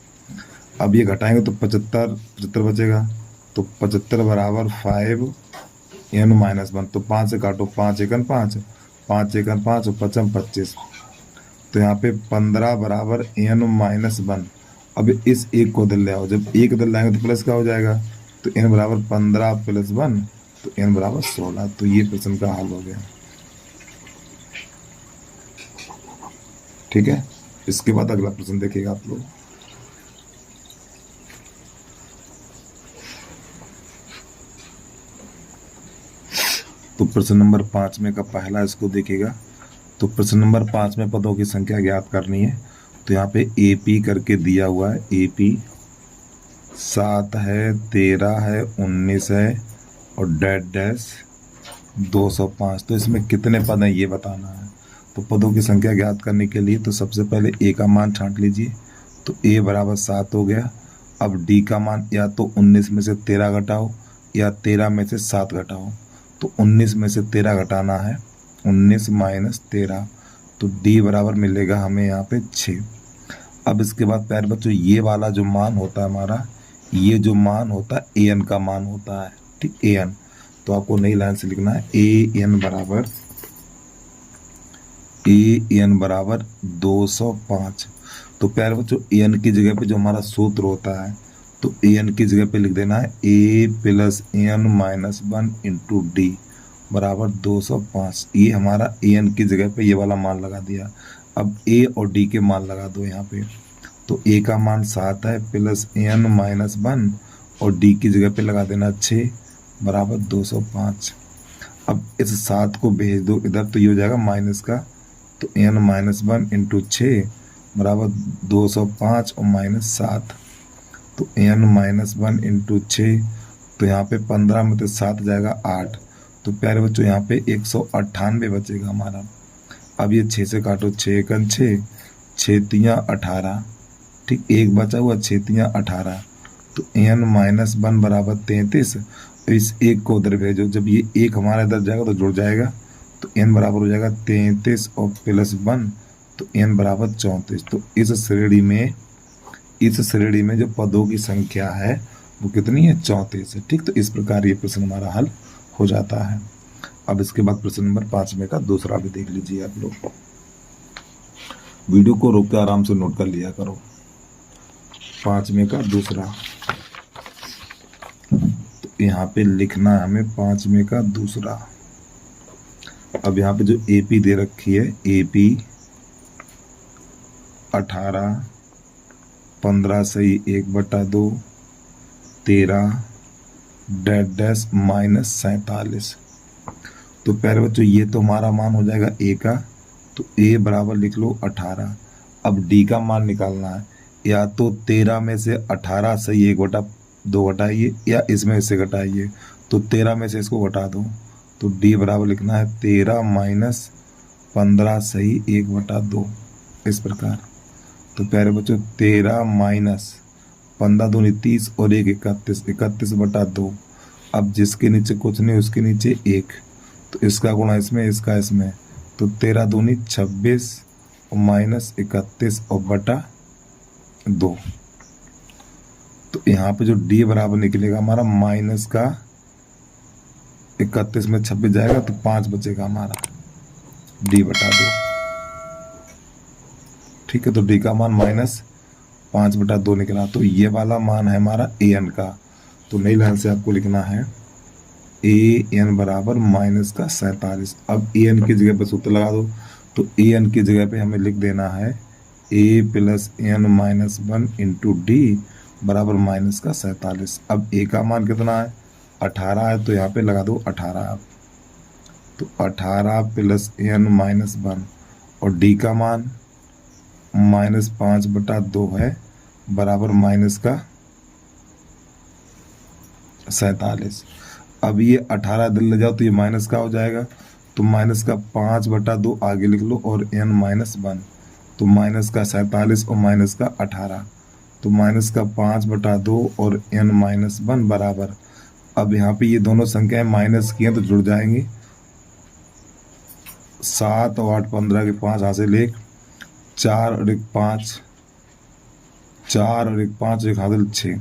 अब ये घटाएंगे तो 75 बचेगा, तो 75 बराबर 5 n माइनस 1, तो 5 से काटो, 5 एकन 5, 5 एकन 5 और 5 25, तो यहाँ पे 15 बराबर n माइनस 1। अब इस एक को इधर ले आओ, जब एक इधर लाएंगे तो प्लस का हो जाएगा, तो n बराबर 15 प्लस 1, तो n बराबर 16। तो ये प्रश्न का हल हो गया। ठीक है, इसके बाद अगला प्रश्न देखिएगा आप लोग। तो प्रश्न नंबर 5 में का पहला इसको देखिएगा। तो प्रश्न नंबर 5 में पदों की संख्या ज्ञात करनी है। तो यहाँ पे AP करके दिया हुआ है, AP 7 है, 13 है, 19 है और डैश 205। तो इसमें कितने पद हैं ये बताना है। तो पदों की संख्या ज्ञात करने के लिए तो सबसे पहले a का मान छांट लीजिए, तो a बराबर 7 हो गया। अब d का मान या तो 19 में से 13 घटाओ या 13 में से 7 घटाओ, तो 19 में से 13 घटाना है, 19 माइनस 13, तो d बराबर मिलेगा हमें यहाँ पे 6। अब इसके बाद प्यारे बच्चों ये वाला जो मान होता है हमारा, ये जो मान होता है an का मान होता है, ठीक, an। तो आपको नई लाइन से लिखना है an बराबर 205। तो प्यारे बच्चों an की जगह पे जो हमारा सूत्र होता है, तो an की जगह पे लिख देना है a plus n minus 1 into D बराबर 205। ये हमारा an की जगह पे ये वाला मान लगा दिया। अब a और d के मान लगा दो यहाँ पे। तो a का मान 7 है प्लस n माइनस 1 और d की जगह पे लगा देना 6 बराबर 205। अब इस 7 को भेज दो इधर, तो ये हो जाएगा माइनस का, तो n माइनस 1 इंटू 6 बराबर 205 और माइनस 7, तो n माइनस 1 इंटू 6, तो यहाँ पे 15 में तो 7 जाएगा 8, तो प्यारे बच्चों यहाँ पे 198 बचेगा हमारा। अब ये 6 से काटो, 6 एकन 6, 6 तियाँ 18, ठीक, एक बचा हुआ 6 तियाँ 18, तो n माइनस 1 बराबर 33। इस एक को उधर भेजो, जब ये एक हमारा इधर जाएगा तो जुड़ जाएगा, तो n बराबर हो जाएगा 33 और प्लस 1, तो n बराबर 34। तो इस श्रेणी में जो पदों की संख्या है वो कितनी है, 34 है, ठीक। तो इस प्रकार ये प्रश्न हमारा हल हो जाता है। अब इसके बाद प्रश्न नंबर 5 में का दूसरा भी देख लीजिए आप लोग। वीडियो को रोक के आराम से नोट कर लिया करो। 5 में का दूसरा, तो यहाँ पे लिखना है हमें 5 में का दूसरा। अब यहाँ पे जो AP दे रखी है, AP 18, 15 सही 1/2, 13 डैश माइनस 47। तो प्यारे बच्चों ये तो हमारा मान हो जाएगा a का, तो a बराबर लिख लो 18। अब d का मान निकालना है, या तो 13 में से 18 सही 1/2 घटाइए या इसमें से घटाइए, तो 13 में से इसको घटा दो, तो d बराबर लिखना है 13 माइनस 15 सही 1/2, इस प्रकार। तो प्यारे बच्चों 13 माइनस 15 दूनी 30 और 1 31, 31/2। अब जिसके नीचे कुछ नहीं उसके नीचे 1, तो इसका गुणा इसमें, इसका इसमें, तो 13 दूनी 26 और माइनस 31 और बटा 2। तो यहाँ पे जो d बराबर निकलेगा हमारा माइनस का 31 में 26 जाएगा तो 5 बचेगा हमारा, d/2, ठीक है। तो d का मान माइनस 5/2 निकला। तो ये वाला मान है हमारा ए एन का। तो नई लाइन से आपको लिखना है ए एन बराबर -47। अब ए एन की जगह पे सूत्र लगा दो। तो ए एन की जगह पे हमें लिख देना है A plus N -1 into D बराबर -47। अब ए का मान कितना है 18 है, तो यहाँ पे लगा दो 18। तो 18 प्लस एन -1 और डी का मान -5/2 है बराबर -47। अब ये 18 दिल ले जाओ तो ये माइनस का हो जाएगा। तो -5/2 आगे लिख लो और n -1। तो -47 और -18। तो -5/2 और n -1 बराबर। अब यहाँ पे ये दोनों संख्याएं माइनस की हैं तो जुड़ जाएंगी। 7 और 8 15 के 5 हासिल 1, 4 और 1 5, 4 और 1 5, 1 हासिल 6।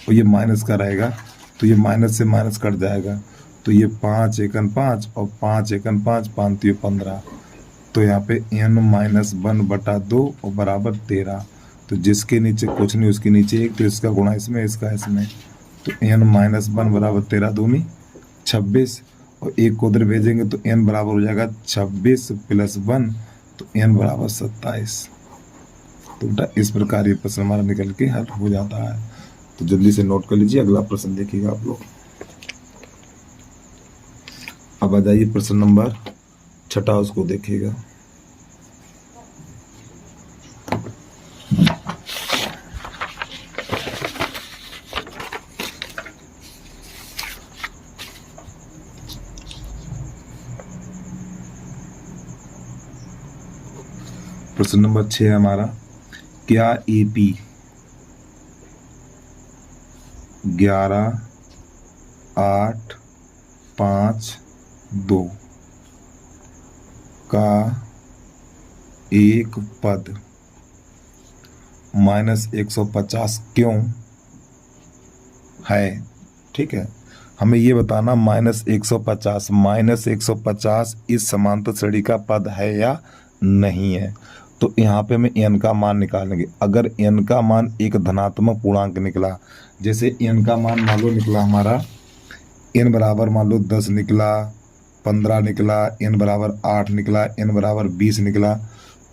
और ये माइनस का रहेगा तो ये माइनस से माइनस कट जाएगा। तो ये 5 एकन 5 और 5 एकन 5, 5 तो ये 15। तो यहाँ पे n -1/2 और बराबर 13। तो जिसके नीचे कुछ नहीं उसके नीचे 1, तो इसका गुणा इसमें, इसका इसमें। तो n -1 बराबर 13 दूनी 26 और 1 को उधर भेजेंगे तो n बराबर हो जाएगा 26 + 1, तो n बराबर 27। तो बेटा इस प्रकार ये प्रश्न हमारा निकल के हल हो जाता है। तो जल्दी से नोट कर लीजिए, अगला प्रश्न देखिएगा आप लोग। अब आ जाइए प्रश्न नंबर 6, उसको देखिएगा। प्रश्न नंबर 6 है हमारा, क्या AP 11 8 5 2 का एक पद -150 क्यों है? ठीक है, हमें ये बताना -150 इस समांतर श्रेणी का पद है या नहीं है। तो यहाँ पे हमें n का मान निकालेंगे। अगर n का मान एक धनात्मक पूर्णांक निकला, जैसे n का मान मान लो निकला हमारा n बराबर मान लो 10 निकला, 15 निकला, n बराबर 8 निकला, n बराबर 20 निकला,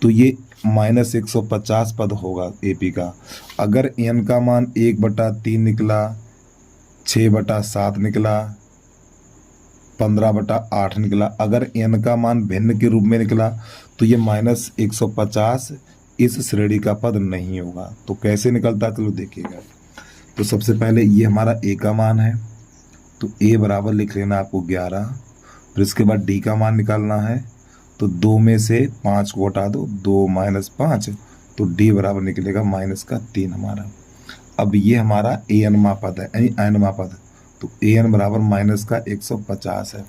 तो ये -150 पद होगा AP का। अगर n का मान 1/3 निकला, 6/7 निकला, 15/8 निकला, अगर n का मान भिन्न के रूप में निकला तो ये -150 इस श्रेणी का पद नहीं होगा। तो कैसे निकलता चलो देखिएगा। तो सबसे पहले ये हमारा a का मान है, तो a बराबर लिख लेना आपको 11। फिर इसके बाद d का मान निकालना है, तो 2 में से 5 को हटा दो, 2 - 5, तो d बराबर निकलेगा -3 हमारा। अब ये हमारा an पद है, यानी n पद। तो an बराबर -150 है।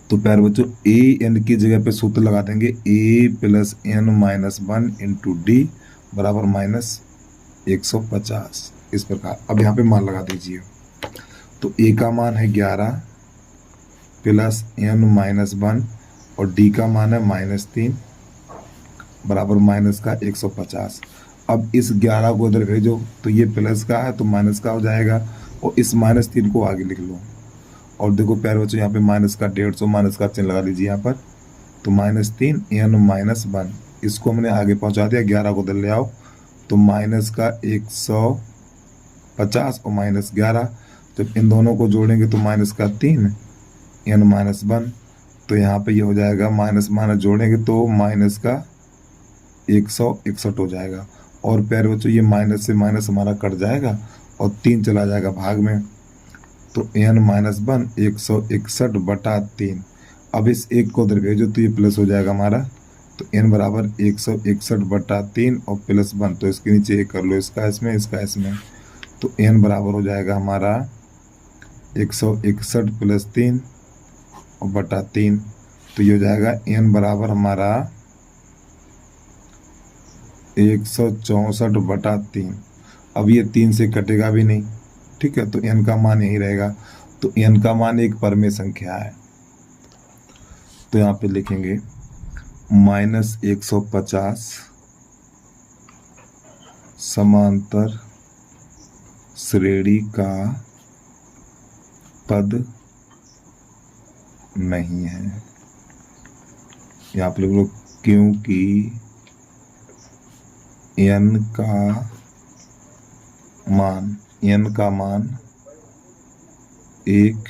तो प्यारे बच्चों an की जगह पे सूत्र लगा देंगे a + n - 1 इंटू डी बराबर -150 इस प्रकार। अब यहाँ पे मान लगा दीजिए। तो a का मान है 11 + n - 1 और d का मान है -3 बराबर -150। अब इस 11 को इधर भेजो तो ये प्लस का है तो माइनस का हो जाएगा, और इस -3 को आगे लिख लो। और देखो प्यारे बच्चों यहाँ पे माइनस का 150 माइनस का चिन्ह लगा लीजिए यहाँ पर। तो -3 n - 1 इसको हमने आगे पहुँचा दिया, 11 को इधर ले आओ तो -150 और -11, जब इन दोनों को जोड़ेंगे तो -3 n - 1, तो यहाँ पे ये हो जाएगा माइनस माइनस जोड़ेंगे तो -161 हो जाएगा। और प्यारे बच्चों ये माइनस से माइनस हमारा कट जाएगा और 3 चला जाएगा भाग में, तो n - 1 161/3। अब इस 1 को उधर भेजो तो ये प्लस हो जाएगा हमारा। तो n बराबर 161/3 और +1, तो इसके नीचे 1 कर लो, इसका इसमें, इसका इसमें। तो n बराबर हो जाएगा हमारा 161 + 3 और बटा 3, तो ये हो जाएगा n बराबर हमारा 164/3। अब ये 3 से कटेगा भी नहीं, ठीक है, तो n का मान यही रहेगा। तो n का मान एक परमेय संख्या है, तो यहाँ पे लिखेंगे -150 समांतर श्रेणी का पद नहीं है। यहाँ पे लिख लो क्योंकि n का मान एक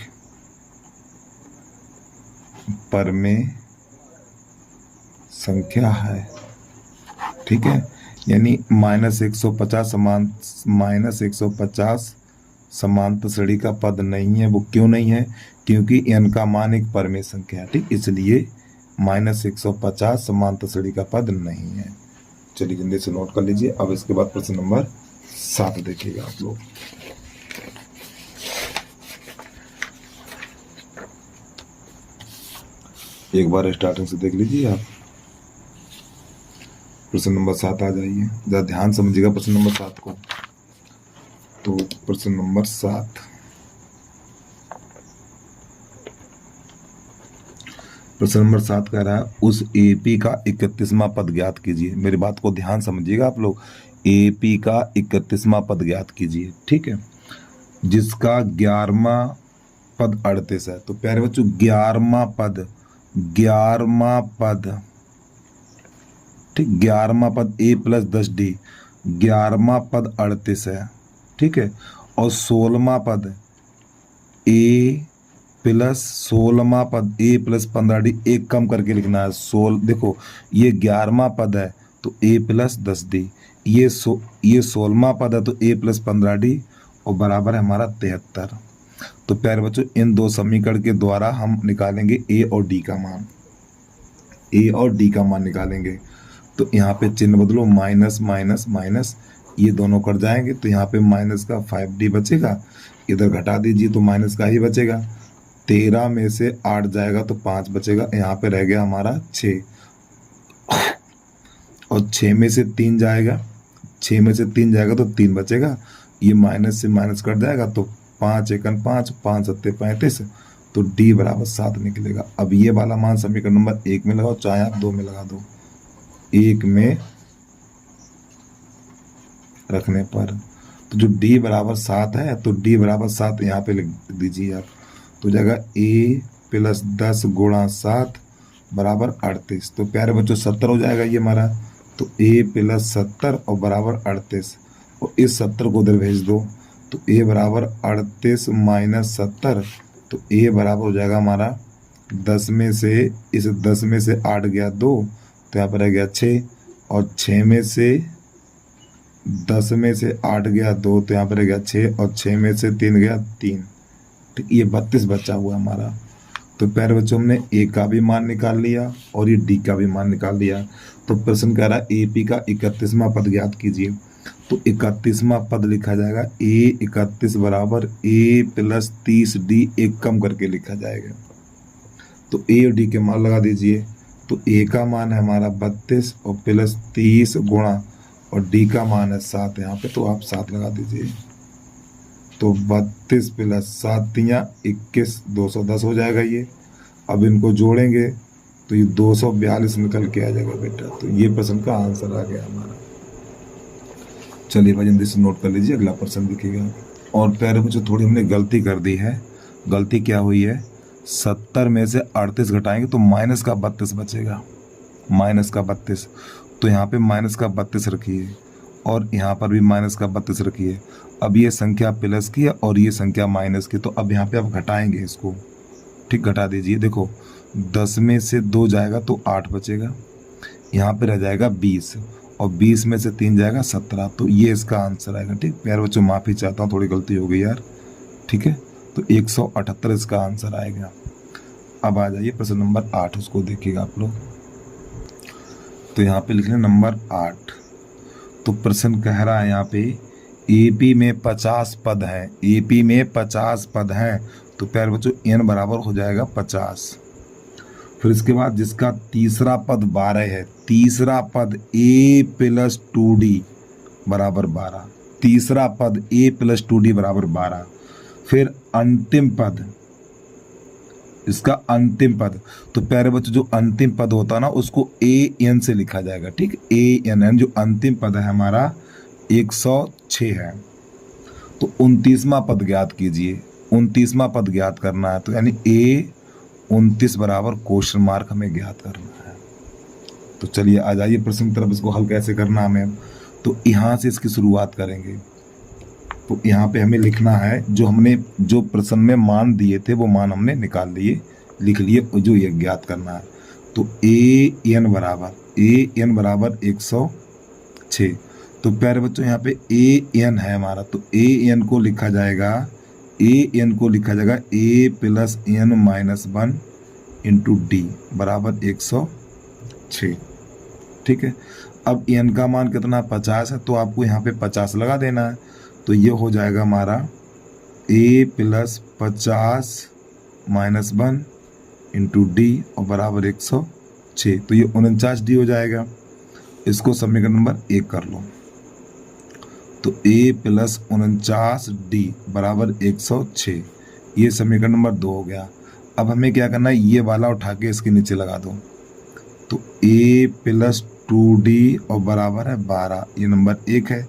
परमेय संख्या है। ठीक है, यानी -150 समांतर श्रेणी का पद नहीं है। वो क्यों नहीं है? क्योंकि n का मान एक परमेय संख्या है। ठीक, इसलिए -150 समांतर श्रेणी का पद नहीं है। चलिए जल्दी से नोट कर लीजिए। अब इसके बाद प्रश्न नंबर 7 देखिएगा आप लोग। एक बार स्टार्टिंग से देख लीजिए आप। प्रश्न नंबर 7 आ जाइए, जरा ध्यान समझिएगा प्रश्न नंबर 7 को। तो प्रश्न नंबर 7, प्रश्न नंबर 7 कह रहा है उस एपी का 31वां पद ज्ञात कीजिए। मेरी बात को ध्यान समझिएगा आप लोग। एपी का 31वां पद ज्ञात कीजिए। ठीक है, जिसका 11वां पद 38 है। तो प्यारे बच्चों 11वां पद ठीक, 11वां पद a + 10d, 11वां पद 38 है। ठीक है, और 16वां पद a + 15d, एक कम करके लिखना है। देखो ये 11वां पद है तो a + 10d, ये 16वां पद है तो a + 15d, और बराबर है हमारा 73। तो प्यारे बच्चों इन दो समीकरण के द्वारा हम निकालेंगे a और d का मान। a और d का मान निकालेंगे। तो यहाँ पे चिन्ह बदलो, माइनस माइनस माइनस, ये दोनों कट जाएंगे। तो यहाँ पे माइनस का 5d बचेगा, इधर घटा दीजिए तो माइनस का ही बचेगा। 13 में से 8 जाएगा तो 5 बचेगा। यहाँ पे रह गया हमारा 6, और 6 में से 3 जाएगा, तो 3 बचेगा। ये माइनस से माइनस कट जाएगा तो 5 एकन 5, 5 सत्ते 35, तो d बराबर 7 निकलेगा। अब ये वाला मान समीकरण नंबर 1 में लगाओ, चाहे आप 2 में लगा दो। 1 में रखने पर तो जो d बराबर 7 है, तो d बराबर 7 यहाँ पे लिख दीजिए आप। तो जाएगा a + 10 × 7 बराबर 38। तो प्यारे बच्चों 70 हो जाएगा ये हमारा। तो a + 70 और बराबर 38, और इस 70 को उधर भेज दो। तो a बराबर 38 - 70, तो a बराबर हो जाएगा हमारा 10 में से 8 गया 2, तो यहाँ पर रह गया 6, और 6 में से 10 में से 8 गया 2, तो यहाँ पर रह गया 6, और 6 में से 3 गया 3। तो ये 32 बचा हुआ हमारा। तो प्यारे बच्चों हमने a का भी मान निकाल लिया और ये d का भी मान निकाल लिया। तो प्रश्न कह रहा है एपी का 31वां पद ज्ञात कीजिए। तो 31वां पद लिखा जाएगा a 31 बराबर a + 30d, एक कम करके लिखा जाएगा। तो a और d के मान लगा दीजिए। तो a का मान है हमारा 32 और + 30 गुणा, और d का मान है 7 यहाँ पे, तो आप 7 लगा दीजिए। तो 32 + 7 × 21, 210 हो जाएगा ये। अब इनको जोड़ेंगे तो ये 242 निकल के आ जाएगा बेटा। तो ये प्रश्न का आंसर आ गया हमारा। चलिए भाई जल्दी से नोट कर लीजिए, अगला प्रश्न दिखेगा। और प्यारे बच्चों थोड़ी हमने गलती कर दी है। गलती क्या हुई है? 70 में से 38 घटाएंगे तो माइनस का 32 बचेगा, माइनस का 32। तो यहाँ पे माइनस का 32 रखिए, और यहाँ पर भी माइनस का 32 रखिए। अब ये संख्या प्लस की है और ये संख्या माइनस की, तो अब यहाँ पे आप घटाएंगे इसको। ठीक, घटा दीजिए। देखो 10 में से 2 जाएगा तो 8 बचेगा, यहाँ पे रह जाएगा 20, और 20 में से 3 जाएगा 17। तो ये इसका आंसर आएगा। ठीक प्यारे बच्चों, माफ़ी चाहता हूँ, थोड़ी गलती हो गई यार। ठीक है, तो 178 इसका आंसर आएगा। अब आ जाइए प्रश्न नंबर 8, उसको देखिएगा आप लोग। तो यहाँ पे लिख लें नंबर 8। तो प्रश्न कह रहा है यहाँ पे एपी में 50 पद हैं, एपी में 50 पद हैं। तो प्यारे बच्चों n बराबर हो जाएगा 50। फिर इसके बाद जिसका तीसरा पद 12 है, तीसरा पद a + 2d बराबर 12, तीसरा पद a + 2d बराबर 12। फिर अंतिम पद, इसका अंतिम पद, तो प्यारे बच्चों जो अंतिम पद होता है ना उसको an से लिखा जाएगा। ठीक, an जो अंतिम पद है हमारा 106 है। तो 29वां पद ज्ञात कीजिए। 29वां पद ज्ञात करना है, तो यानी A29 बराबर क्वेश्चन मार्क हमें ज्ञात करना है। तो चलिए आ जाइए प्रश्न की तरफ, इसको हल कैसे करना हमें। तो यहाँ से इसकी शुरुआत करेंगे। तो यहाँ पे हमें लिखना है जो प्रश्न में मान दिए थे वो मान हमने निकाल लिए, लिख लिए, जो ये ज्ञात करना है। तो AN बराबर 106। तो प्यारे बच्चों यहाँ पे AN है हमारा, तो AN को लिखा जाएगा A plus N minus 1 into D बराबर 106। ठीक है। अब N का मान कितना 50 है, तो आपको यहाँ पे 50 लगा देना है। तो ये हो जाएगा हमारा A plus 50 minus 1 into D और बराबर 106। तो ये 49D हो जाएगा। इसको समीकरण नंबर 1 कर लो। तो A प्लस 49D बराबर 106, ये समीकरण नंबर 2 हो गया। अब हमें क्या करना है, ये वाला उठा के इसके नीचे लगा दो। तो A प्लस 2D और बराबर है 12, ये नंबर 1 है।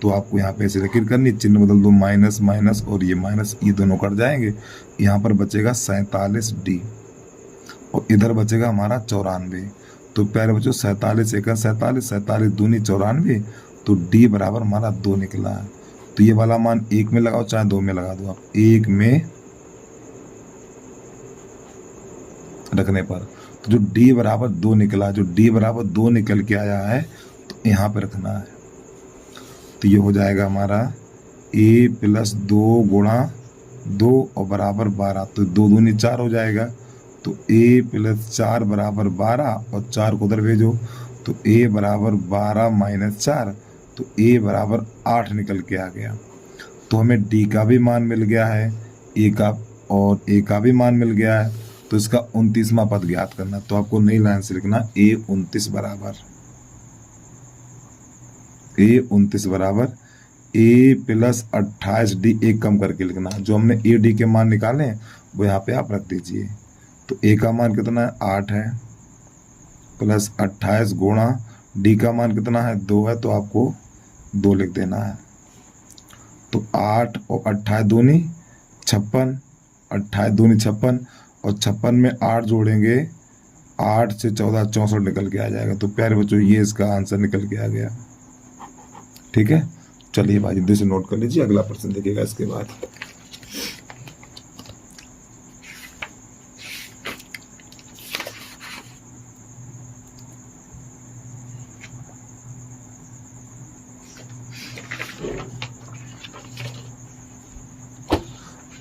तो आपको यहाँ पे ऐसे लकीर करनी, चिन्ह बदल दो, माइनस माइनस और ये माइनस, ये दोनों कट जाएंगे। यहाँ पर बचेगा 47D और इधर बचेगा हमारा 94। तो प्यारे बच्चों 47 एकम 47, 47 दूनी 94, तो D बराबर हमारा 2 निकला है। तो ये वाला मान 1 में लगाओ चाहे 2 में लगा दो आप, 1 में रखने पर तो जो D बराबर 2 निकला, जो D बराबर 2 निकल के आया है, तो यहाँ पे रखना है। तो ये हो जाएगा हमारा A प्लस 2 गुणा 2 और बराबर 12, तो 2 दूनी 4 हो जाएगा। तो A प्लस 4 बराबर 12 और 4 को उधर भेजो, तो A बराबर 12 माइनस 4, तो A बराबर 8 निकल के आ गया। तो हमें D का भी मान मिल गया है, A का भी मान मिल गया है। तो इसका 29वां पद ज्ञात करना, तो आपको नई लाइन से लिखना A29 बराबर A प्लस 28D, एक कम करके लिखना। जो हमने AD के मान निकाले वो यहाँ पे आप रख दीजिए। तो A का मान कितना है 8 है, प्लस 28 गुणा D का मान कितना है 2 है, तो आपको 2 लिख देना है। तो 8 और 28 दूनी 56, 28 दूनी 56 और 56 में 8 जोड़ेंगे, 8 से 14 64 निकल के आ जाएगा। तो प्यारे बच्चों ये इसका आंसर निकल के आ गया। ठीक है, चलिए भाई जल्दी से नोट कर लीजिए, अगला प्रश्न देखिएगा इसके बाद।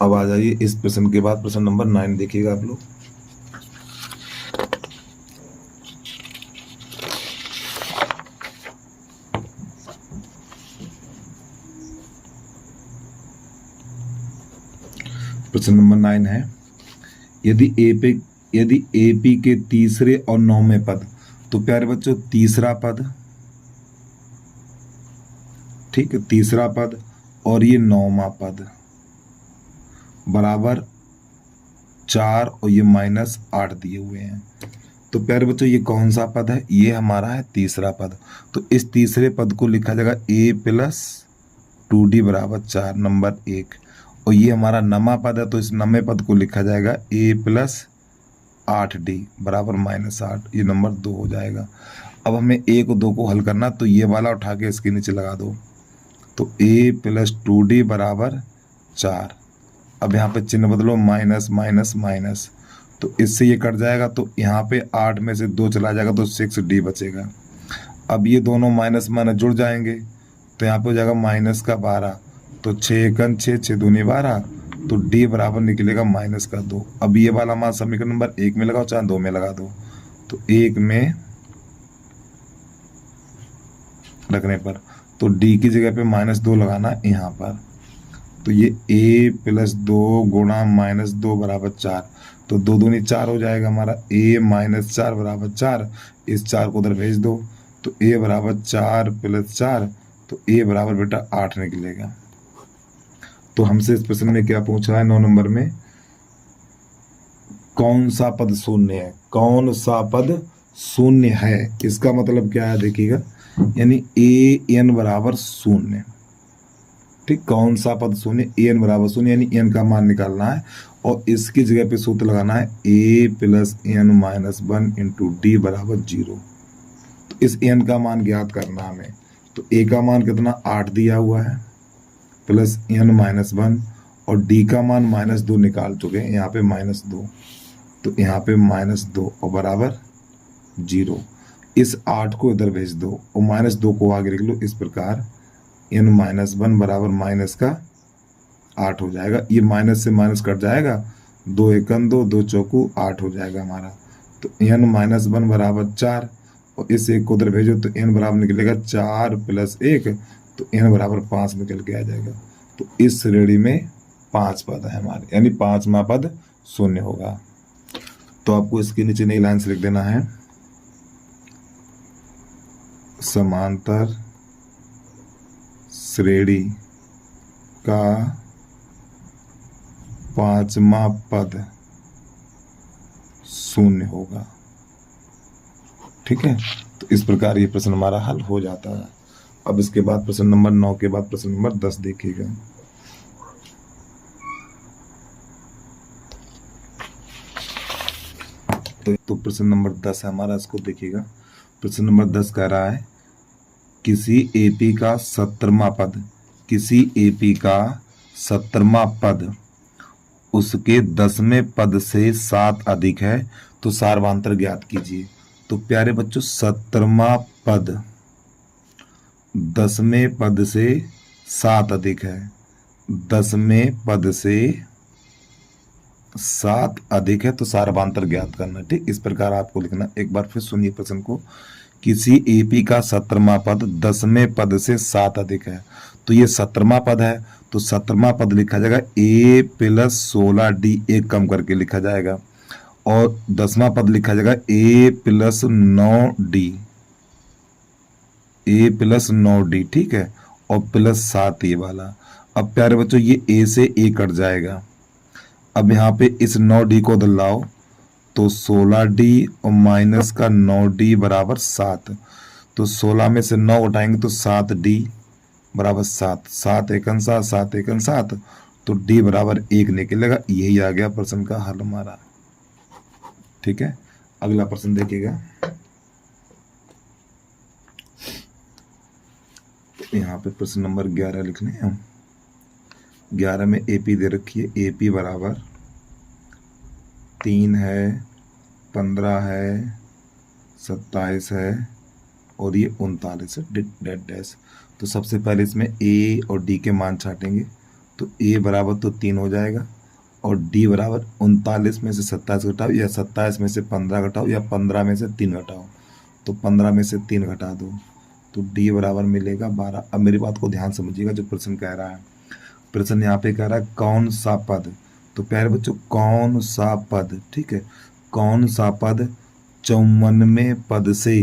अब आ जाइए इस प्रश्न के बाद, प्रश्न नंबर 9 देखिएगा आप लोग। प्रश्न नंबर 9 है, यदि AP के तीसरे और 9वें पद, तो प्यारे बच्चों तीसरा पद, ठीक है, तीसरा पद और ये 9वां पद बराबर 4 और ये माइनस 8 दिए हुए हैं। तो प्यारे बच्चों ये कौन सा पद है, ये हमारा है तीसरा पद। तो इस तीसरे पद को लिखा जाएगा A प्लस 2D बराबर 4 नंबर 1, और ये हमारा नवा पद है, तो इस नवे पद को लिखा जाएगा A प्लस 8D बराबर माइनस 8, ये नंबर 2 हो जाएगा। अब हमें 1 और 2 को हल करना, तो ये वाला उठा के इसके नीचे लगा दो। तो A प्लस 2D बराबर 4। अब यहाँ पे चिन्ह बदलो, माइनस माइनस माइनस, तो इससे ये कट जाएगा। तो यहाँ पे 8 में से 2 चला जाएगा, तो 6D बचेगा। अब ये दोनों माइनस माइनस जुड़ जाएंगे, तो यहाँ पे हो जाएगा माइनस का 12, तो 6 एकन 6, 6 दूनी 12, तो D बराबर निकलेगा माइनस का 2। अब ये वाला मान समीकरण नंबर 1 में लगाओ चाहे 2 में लगा दो। तो 1 में रखने पर तो D की जगह पे माइनस 2 लगाना यहाँ पर। तो ये A प्लस 2 गुणा माइनस 2 बराबर 4, तो 2 दूनी 4 हो जाएगा हमारा। A माइनस 4 बराबर 4, इस 4 को उधर भेज दो, तो A बराबर 4 प्लस 4, तो A बराबर बेटा 8 निकलेगा। तो हमसे इस प्रश्न में क्या पूछा है 9 नंबर में, कौन सा पद शून्य है, कौन सा पद शून्य है, इसका मतलब क्या है देखिएगा, यानी ए एन बराबर शून्य। ठीक, कौन सा पद शून्य, ए एन बराबर शून्य, यानी एन का मान निकालना है और इसकी जगह पे सूत्र लगाना है A plus N minus one into D बराबर 0। तो इस एन का मान ज्ञात करना हमें, तो ए का मान कितना 8 दिया हुआ है प्लस एन माइनस वन, और डी का मान -2 निकाल चुके हैं, यहाँ पे -2, तो यहाँ पे -2 और बराबर 0। इस 8 को इधर भेज दो और -2 को आगे लिख लो, इस प्रकार n माइनस वन बराबर माइनस का 8 हो जाएगा। ये माइनस से माइनस कट जाएगा, 2 एकन 2, 2 चौकू 8 हो जाएगा हमारा। तो n माइनस वन बराबर 4 और इस एक को उधर भेजो तो n बराबर निकलेगा 4 प्लस 1, तो n बराबर 5 निकल के आ जाएगा। तो इस श्रेणी में 5 पद है हमारे, यानी 5वां पद शून्य होगा। तो आपको इसके नीचे नई लाइन से लिख देना है समांतर श्रेणी का 5वां पद शून्य होगा। ठीक है, तो इस प्रकार ये प्रश्न हमारा हल हो जाता है। अब इसके बाद प्रश्न नंबर 9 के बाद प्रश्न नंबर 10 देखिएगा। तो प्रश्न नंबर 10 है हमारा, इसको देखिएगा। प्रश्न नंबर 10 कह रहा है किसी एपी का 70वां पद, किसी एपी का 70वां पद उसके 10वें पद से 7 अधिक है तो सार्वधातुक ज्ञात कीजिए। तो प्यारे बच्चों 70वां पद 10वें पद से 7 अधिक है, 10वें पद से 7 अधिक है तो सार्वधातुक ज्ञात करना। ठीक, इस प्रकार आपको लिखना। एक बार फिर सुनिए प्रश्न को। किसी एपी का 70वां पद 10वें पद से 7 अधिक है, तो ये 70वां पद है, तो 70वां पद लिखा जाएगा ए प्लस 16d, एक कम करके लिखा जाएगा, और 10वां पद लिखा जाएगा ए प्लस 9d, ए प्लस 9d। ठीक है, और प्लस 7 ये वाला। अब प्यारे बच्चों ये ए से ए कट जाएगा। अब यहाँ पे इस 9d को उधर लाओ तो 16d और माइनस का 9d बराबर 7। तो 16 में से 9 उठाएंगे तो 7d बराबर 7, 7 एकन 7, 7 एकन 7, तो d बराबर 1 निकलेगा। यही आ गया प्रश्न का हल हमारा। ठीक है, अगला प्रश्न देखिएगा। तो यहाँ पे प्रश्न नंबर 11 लिखने हैं। 11 में एपी दे रखी है, एपी बराबर 3 है, 15 है, 27 है और ये 39 है, डेड डैश। तो सबसे पहले इसमें ए और डी के मान छाटेंगे। तो ए बराबर तो 3 हो जाएगा और डी बराबर 39 में से 27 घटाओ, या 27 में से 15 घटाओ, या 15 में से 3 घटाओ। तो 15 में से 3 घटा दो तो डी बराबर मिलेगा 12। अब मेरी बात को ध्यान समझिएगा जो प्रश्न कह रहा है। प्रश्न यहाँ पे कह रहा है कौन सा पद, तो प्यारे बच्चों कौन सा पद, ठीक है, कौन सा पद 54वें पद से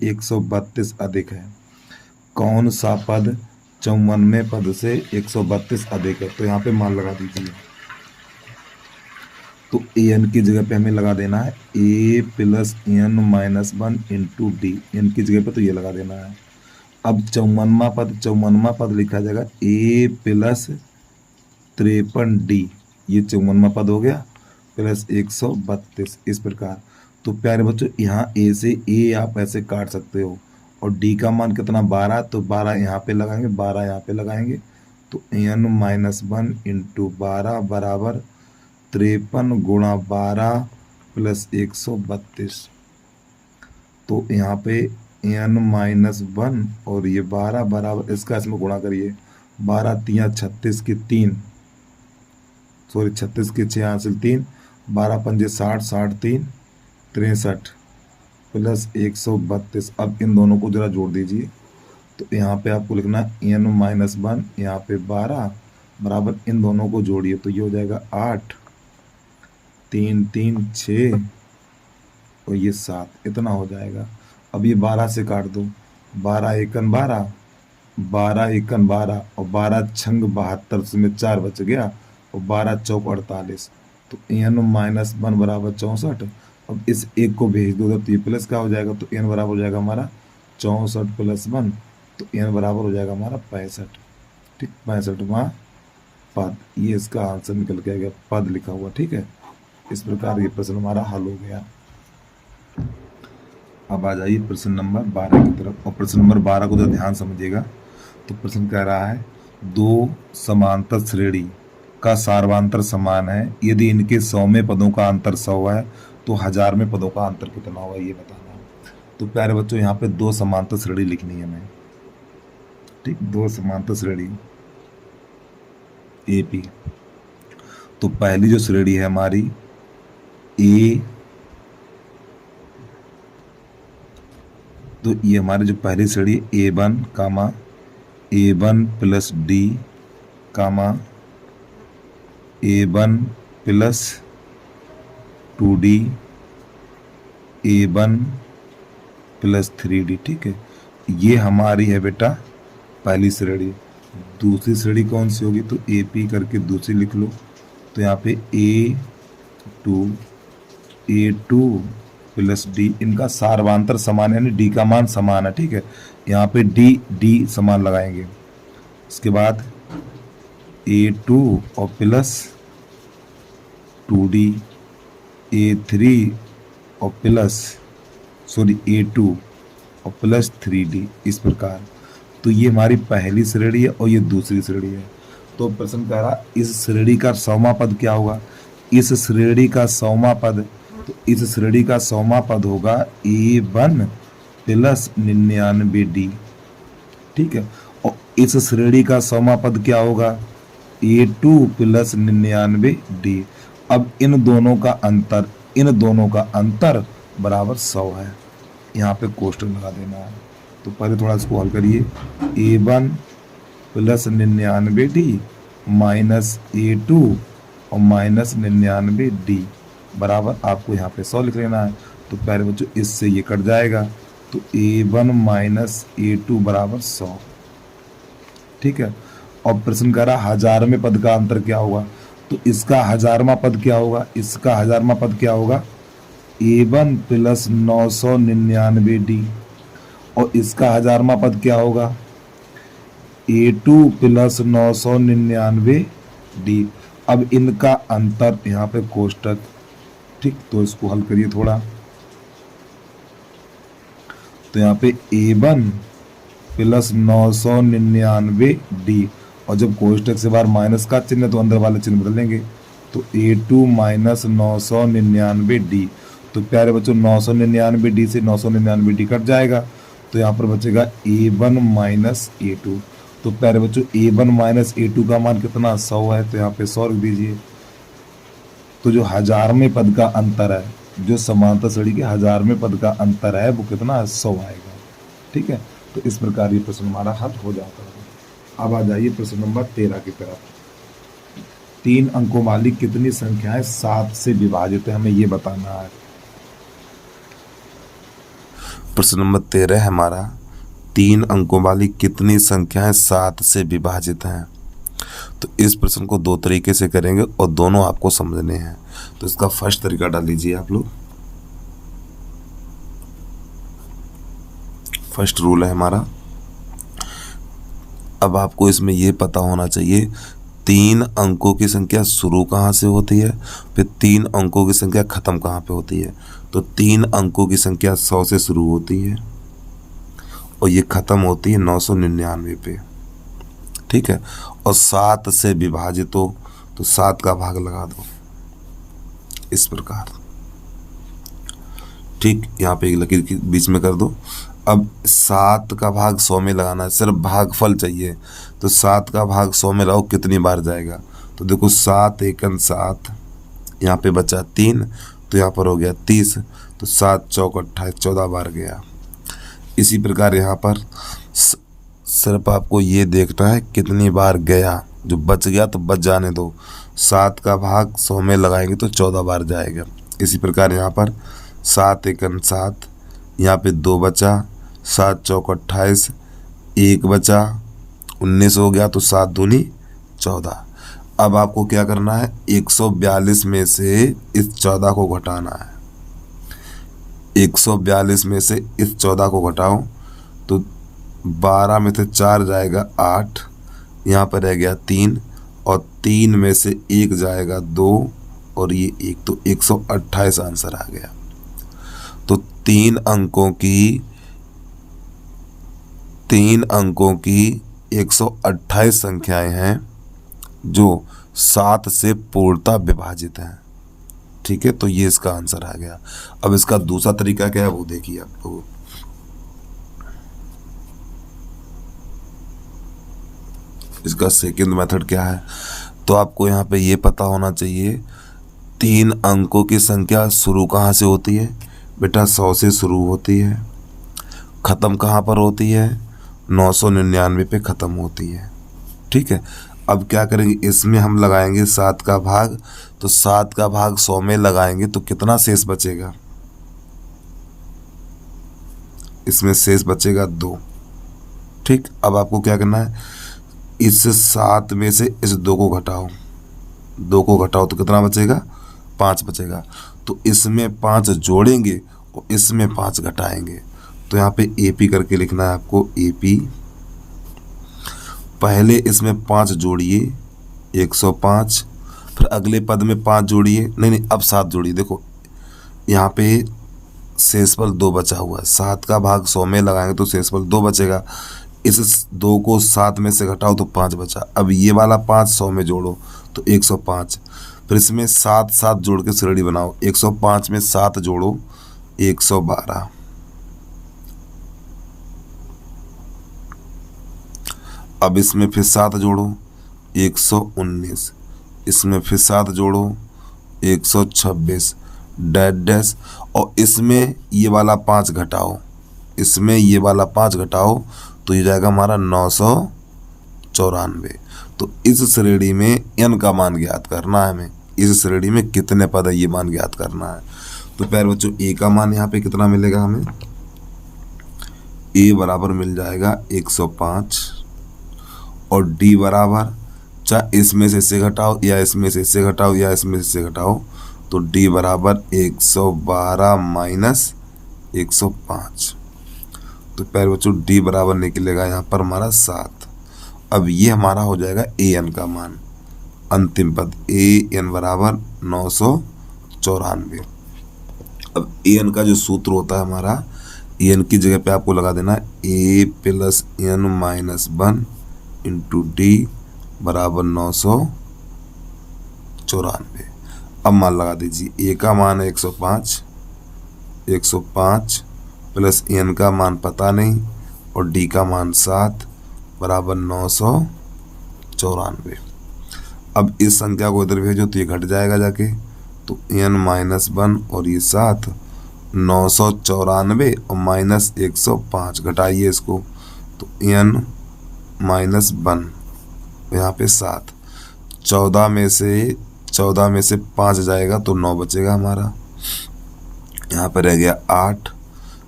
132 अधिक है। कौन सा पद 54वें पद से 132 अधिक है। तो यहाँ पे मान लगा दीजिए। तो ए एन की जगह पे हमें लगा देना है A plus N minus 1 into D, N की जगह पे तो ये लगा देना है। अब 54वां पद लिखा जाएगा ए प्लस 53d, ये 54वां पद हो गया प्लस 132, इस प्रकार। तो प्यारे बच्चों यहाँ ए से ए आप ऐसे काट सकते हो, और डी का मान कितना 12, तो 12 यहाँ पे लगाएंगे, 12 यहाँ पे लगाएंगे। तो एन माइनस 1 इंटू 12 बराबर 53 गुणा 12 प्लस 132। तो यहाँ पे एन माइनस 1 और ये 12 बराबर, इसका इसमें गुणा करिए, 12 3 36 की 3, सॉरी 36 की 6 हासिल 3, 12 पंजे 60, 60 3 63 प्लस 132। अब इन दोनों को जरा जोड़ दीजिए। तो यहाँ पे आपको लिखना एन माइनस 1, यहाँ पे 12 बराबर, इन दोनों को जोड़िए तो ये हो जाएगा 8 3 3 6 और ये 7, इतना हो जाएगा। अब ये 12 से काट दो, 12 एकन 12, 12 एकन 12 और 12 छंग 72 में 4 बच गया, और 12 चौक 48। तो एन माइनस 1 बराबर 64, अब इस एक को भेज दो उधर तो ये प्लस का हो जाएगा, तो n बराबर हो जाएगा हमारा 64 + 1, तो n बराबर हो जाएगा हमारा 65। ठीक, 65वां पद, ये इसका आंसर निकल के आ गया, पद लिखा हुआ। ठीक है, इस प्रकार ये प्रश्न हमारा हल हो गया। अब आ जाइए प्रश्न नंबर 12 की तरफ, और प्रश्न नंबर 12 को तो ध्यान समझिएगा। तो प्रश्न कह रहा है दो समांतर श्रेणी का सार्वंतर समान है, यदि इनके 100वें पदों का अंतर 100 है तो 1000वें पदों का अंतर कितना होगा ये बताना है। तो प्यारे बच्चों यहाँ पे दो समांतर श्रेणी लिखनी है हमें। ठीक, दो समांतर श्रेणी ए पी। तो पहली जो श्रेणी है हमारी ए, तो ये हमारी जो पहली श्रेणी A1 कामा A1 + D कामा A1 + 2D A1 + 3D। ठीक है, ये हमारी है बेटा पहली श्रेणी। दूसरी श्रेणी कौन सी होगी, तो AP करके दूसरी लिख लो। तो यहाँ पे A2 + D, इनका सार्वंतर समान है, यानी D का मान समान है। ठीक है, यहाँ पे D समान लगाएंगे। इसके बाद A2 और प्लस 2D A3 और प्लस A2 और प्लस 3D, इस प्रकार। तो ये हमारी पहली श्रेणी है और ये दूसरी श्रेणी है। तो प्रश्न कह रहा इस श्रेणी का 100वां पद क्या होगा, इस श्रेणी का 100वां पद, तो इस श्रेणी का 100वां पद होगा A1 + 99D। ठीक है, और इस श्रेणी का 100वां पद क्या होगा, A2 + 99D। अब इन दोनों का अंतर बराबर 100 है। यहाँ पे कोष्टक लगा देना है। तो पहले थोड़ा इसको हल करिए, A1 + 99D माइनस A2 और माइनस 99D बराबर आपको यहाँ पे 100 लिख लेना है। तो प्यारे बच्चों इससे ये कट जाएगा, तो A1 - A2 बराबर 100। ठीक है, और प्रश्न कह रहा 1000वें पद का अंतर क्या होगा, तो इसका 1000वां पद क्या होगा, इसका 1000वां पद क्या होगा, A1 + 999D, और इसका 1000वां पद क्या होगा, A2 + 999D। अब इनका अंतर यहाँ पे कोष्टक। ठीक, तो इसको हल करिए थोड़ा। तो यहाँ पे A1 + 999D, और जब कोष्टक से बाहर माइनस का चिन्ह तो अंदर वाले चिन्ह बदलेंगे। तो A2 - 999D। तो प्यारे बच्चों 999D से 999D कट जाएगा, तो यहाँ पर बचेगा A1 - A2। तो प्यारे बच्चों A1 - A2 का मान कितना 100 है, तो यहाँ पे 100 लिख दीजिए। तो जो 1000वें पद का अंतर है, जो समांतर श्रेणी के 1000वें पद का अंतर है, वो कितना 100 आएगा। ठीक है, तो इस प्रकार ये प्रश्न हमारा हल हो जाता है। अब आ जाइए प्रश्न नंबर 13 की तरफ। 3 अंकों वाली कितनी संख्याएं 7 से विभाजित है, हमें ये बताना है। प्रश्न नंबर 13 है हमारा, 3 अंकों वाली कितनी संख्याएं 7 से विभाजित हैं। तो इस प्रश्न को दो तरीके से करेंगे और दोनों आपको समझने हैं। तो इसका फर्स्ट तरीका डाल लीजिए आप लोग। फर्स्ट रूल है हमारा, अब आपको इसमें यह पता होना चाहिए 3 अंकों की संख्या शुरू कहाँ से होती है, फिर 3 अंकों की संख्या ख़त्म कहाँ पे होती है। तो 3 अंकों की संख्या 100 से शुरू होती है और ये ख़त्म होती है 999 पे। ठीक है, और 7 से विभाजित हो तो 7 का भाग लगा दो इस प्रकार। ठीक, यहाँ पे एक लकीर के बीच में कर दो। अब 7 का भाग 100 में लगाना है, सिर्फ भागफल चाहिए। तो 7 का भाग 100 में लगाओ, कितनी बार जाएगा। तो देखो 7 × 7, यहाँ पे बचा 3, तो यहाँ पर हो गया 30। तो 7 × 4 = 28, 14 बार गया। इसी प्रकार यहाँ पर सिर्फ आपको ये देखना है कितनी बार गया, जो बच गया तो बच जाने दो। 7 का भाग 100 में लगाएंगे तो 14 बार जाएगा। इसी प्रकार यहाँ पर 7 × 7, यहाँ पे 2 बचा, 7 × 4 = 28, 1 बचा, 19 हो गया, तो 7 दूनी 14। अब आपको क्या करना है, 142 में से इस 14 को घटाना है। 142 में से इस 14 को घटाओ तो 12 में से 4 जाएगा 8, यहाँ पर रह गया 3, और 3 में से 1 जाएगा 2 और ये 1, तो 128 आंसर आ गया। तो 3 अंकों की 128 संख्याएं हैं जो 7 से पूर्णतः विभाजित हैं। ठीक है, तो ये इसका आंसर आ गया। अब इसका दूसरा तरीका क्या है वो देखिए आप लोग। इसका सेकंड मेथड क्या है, तो आपको यहाँ पे ये पता होना चाहिए 3 अंकों की संख्या शुरू कहाँ से होती है बेटा, 100 से शुरू होती है, ख़त्म कहाँ पर होती है, 999 पे ख़त्म होती है। ठीक है, अब क्या करेंगे, इसमें हम लगाएंगे 7 का भाग, तो 7 का भाग 100 में लगाएंगे तो कितना शेष बचेगा, इसमें शेष बचेगा 2। ठीक, अब आपको क्या करना है, इस 7 में से इस 2 को घटाओ, 2 को घटाओ तो कितना बचेगा, 5 बचेगा। तो इसमें 5 जोड़ेंगे और इसमें 5 घटाएंगे, तो यहाँ पे AP करके लिखना है आपको, AP। पहले इसमें 5 जोड़िए 105, फिर अगले पद में 5 जोड़िए, नहीं अब 7 जोड़िए। देखो यहाँ पे शेषफल 2 बचा हुआ है, 7 का भाग 100 में लगाएंगे तो शेषफल 2 बचेगा, इस 2 को 7 में से घटाओ तो 5 बचा। अब ये वाला 5 100 में जोड़ो तो 105, फिर इसमें 7 7 जोड़ के श्रेणी बनाओ, 105 में 7 जोड़ो 112, अब इसमें फिर 7 जोड़ो 119, इसमें फिर 7 जोड़ो 126 डैश डैश, और इसमें ये वाला 5 घटाओ, इसमें ये वाला 5 घटाओ तो ये जाएगा हमारा 994। तो इस श्रेणी में n का मान ज्ञात करना है हमें, इस श्रेणी में कितने पद है ये मान ज्ञात करना है। तो प्यारे बच्चों a का मान यहाँ पे कितना मिलेगा हमें, a बराबर मिल जाएगा 105, और d बराबर, चाहे इसमें से इससे घटाओ या इसमें से इससे घटाओ या इसमें से इससे घटाओ, तो d बराबर 112 माइनस 105। तो प्यारे बच्चों d बराबर निकलेगा यहाँ पर हमारा 7। अब ये हमारा हो जाएगा an का मान, अंतिम पद an बराबर 994। अब an का जो सूत्र होता है हमारा, an की जगह पे आपको लगा देना a plus n minus 1 into d बराबर 994। अब मान लगा दीजिए, a का मान है 105, 105 प्लस n का मान पता नहीं और d का मान 7 बराबर 994। अब इस संख्या को इधर भेजो तो ये घट जाएगा जाके, तो n माइनस 1 और ये 7, 994 और माइनस 105, घटाइए इसको तो n माइनस 1, यहाँ पे 7, 14 में से 5 जाएगा तो 9 बचेगा हमारा, यहाँ पे रह गया 8,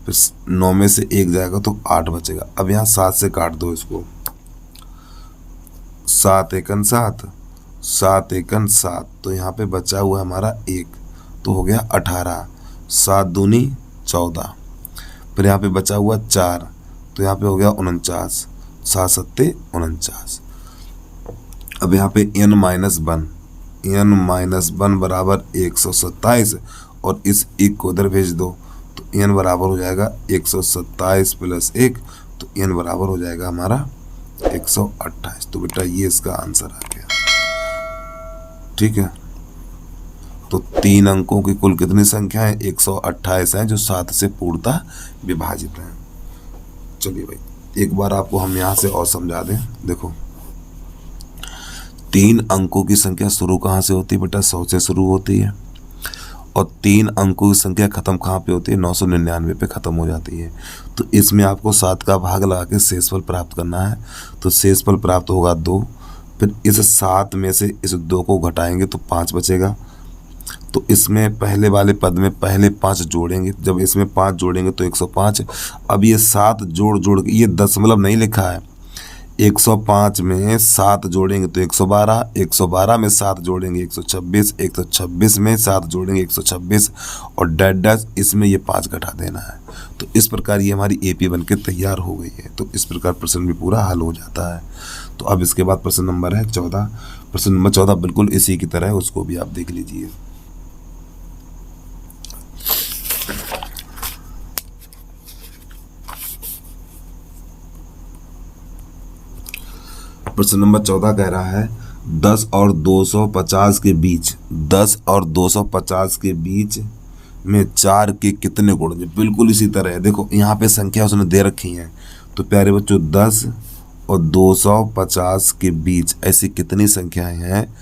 फिर 9 में से 1 जाएगा तो 8 बचेगा। अब यहाँ 7 से काट दो इसको, 7 एकन 7, 7 एकन 7, तो यहाँ पे बचा हुआ हमारा 1, तो हो गया 18, 7 दूनी 14, फिर यहाँ पे बचा हुआ 4, तो यहाँ पे हो गया 49, 7 सत्ते 49। अब यहाँ पे n माइनस 1 बराबर 127, और इस 1 को उधर भेज दो तो n बराबर हो जाएगा 127 प्लस 1, तो n बराबर हो जाएगा हमारा 128। तो बेटा ये इसका आंसर आ गया। ठीक है, तो 3 अंकों की कुल कितनी संख्या है, 128 हैं जो 7 से पूर्णतः विभाजित हैं। चलिए भाई एक बार आपको हम यहाँ से और समझा दें। देखो 3 अंकों की संख्या शुरू कहाँ से होती है बेटा, 100 से शुरू होती है, और 3 अंकों की संख्या खत्म कहाँ पे होती है, 999 पे खत्म हो जाती है। तो इसमें आपको 7 का भाग लगा के शेषफल प्राप्त करना है, तो शेषफल प्राप्त होगा 2, फिर इस 7 में से इस 2 को घटाएंगे तो 5 बचेगा, तो इसमें पहले वाले पद में पहले 5 जोड़ेंगे, जब इसमें 5 जोड़ेंगे तो 105। अब ये 7 जोड़ के, ये दशमलव नहीं लिखा है, 105 में 7 जोड़ेंगे तो 112, 112 में 7 जोड़ेंगे 126, 126 में 7 जोड़ेंगे 126 और डैश डैश इसमें ये 5 घटा देना है। तो इस प्रकार ये हमारी एपी बनके तैयार हो गई है। तो इस प्रकार प्रश्न भी पूरा हल हो जाता है। तो अब इसके बाद प्रश्न नंबर है 14। प्रश्न नंबर 14 बिल्कुल इसी की तरह है, उसको भी आप देख लीजिए। प्रश्न नंबर 14 कह रहा है 10 और 250 के बीच, 10 और 250 के बीच में 4 के कितने गुण हैं। बिल्कुल इसी तरह है। देखो यहाँ पे संख्या उसने दे रखी है। तो प्यारे बच्चों 10 और 250 के बीच ऐसी कितनी संख्याएं हैं,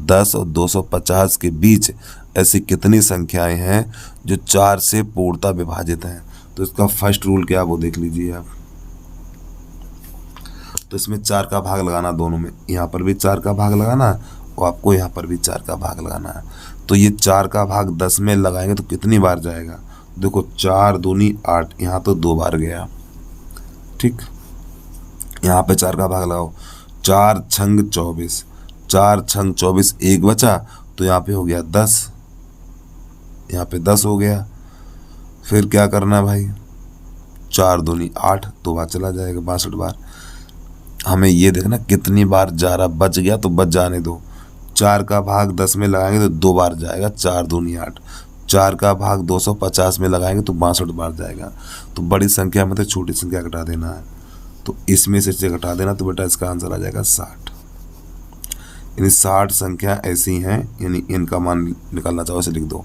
10 और 250 के बीच ऐसी कितनी संख्याएं हैं जो 4 से पूर्णतः विभाजित हैं। तो इसका फर्स्ट रूल क्या है वो देख लीजिए आप। तो इसमें 4 का भाग लगाना दोनों में, यहाँ पर भी 4 का भाग लगाना है और आपको यहाँ पर भी 4 का भाग लगाना है। तो ये 4 का भाग 10 में लगाएंगे तो कितनी बार जाएगा। देखो 4 दूनी 8, यहाँ तो 2 बार गया। ठीक, यहाँ पे 4 का भाग लगाओ, 4 छंग 24, 4 छंग 24 एक बचा तो यहाँ पे हो गया 10, यहाँ पे 10 हो गया। फिर क्या करना है भाई, 4 दूनी 8, 2 बार चला जाएगा 62 बार। हमें ये देखना कितनी बार जा रहा, बच गया तो बच जाने दो। 4 का भाग 10 में लगाएंगे तो 2 बार जाएगा, 4 दूनी 8। 4 का भाग 250 में लगाएंगे तो 62 बार जाएगा। तो बड़ी संख्या में तो छोटी संख्या घटा देना है। तो इसमें से घटा देना तो बेटा इसका आंसर आ जाएगा 60। यानी 60 संख्या ऐसी हैं, यानी इनका मान निकालना चाहो इसे लिख दो।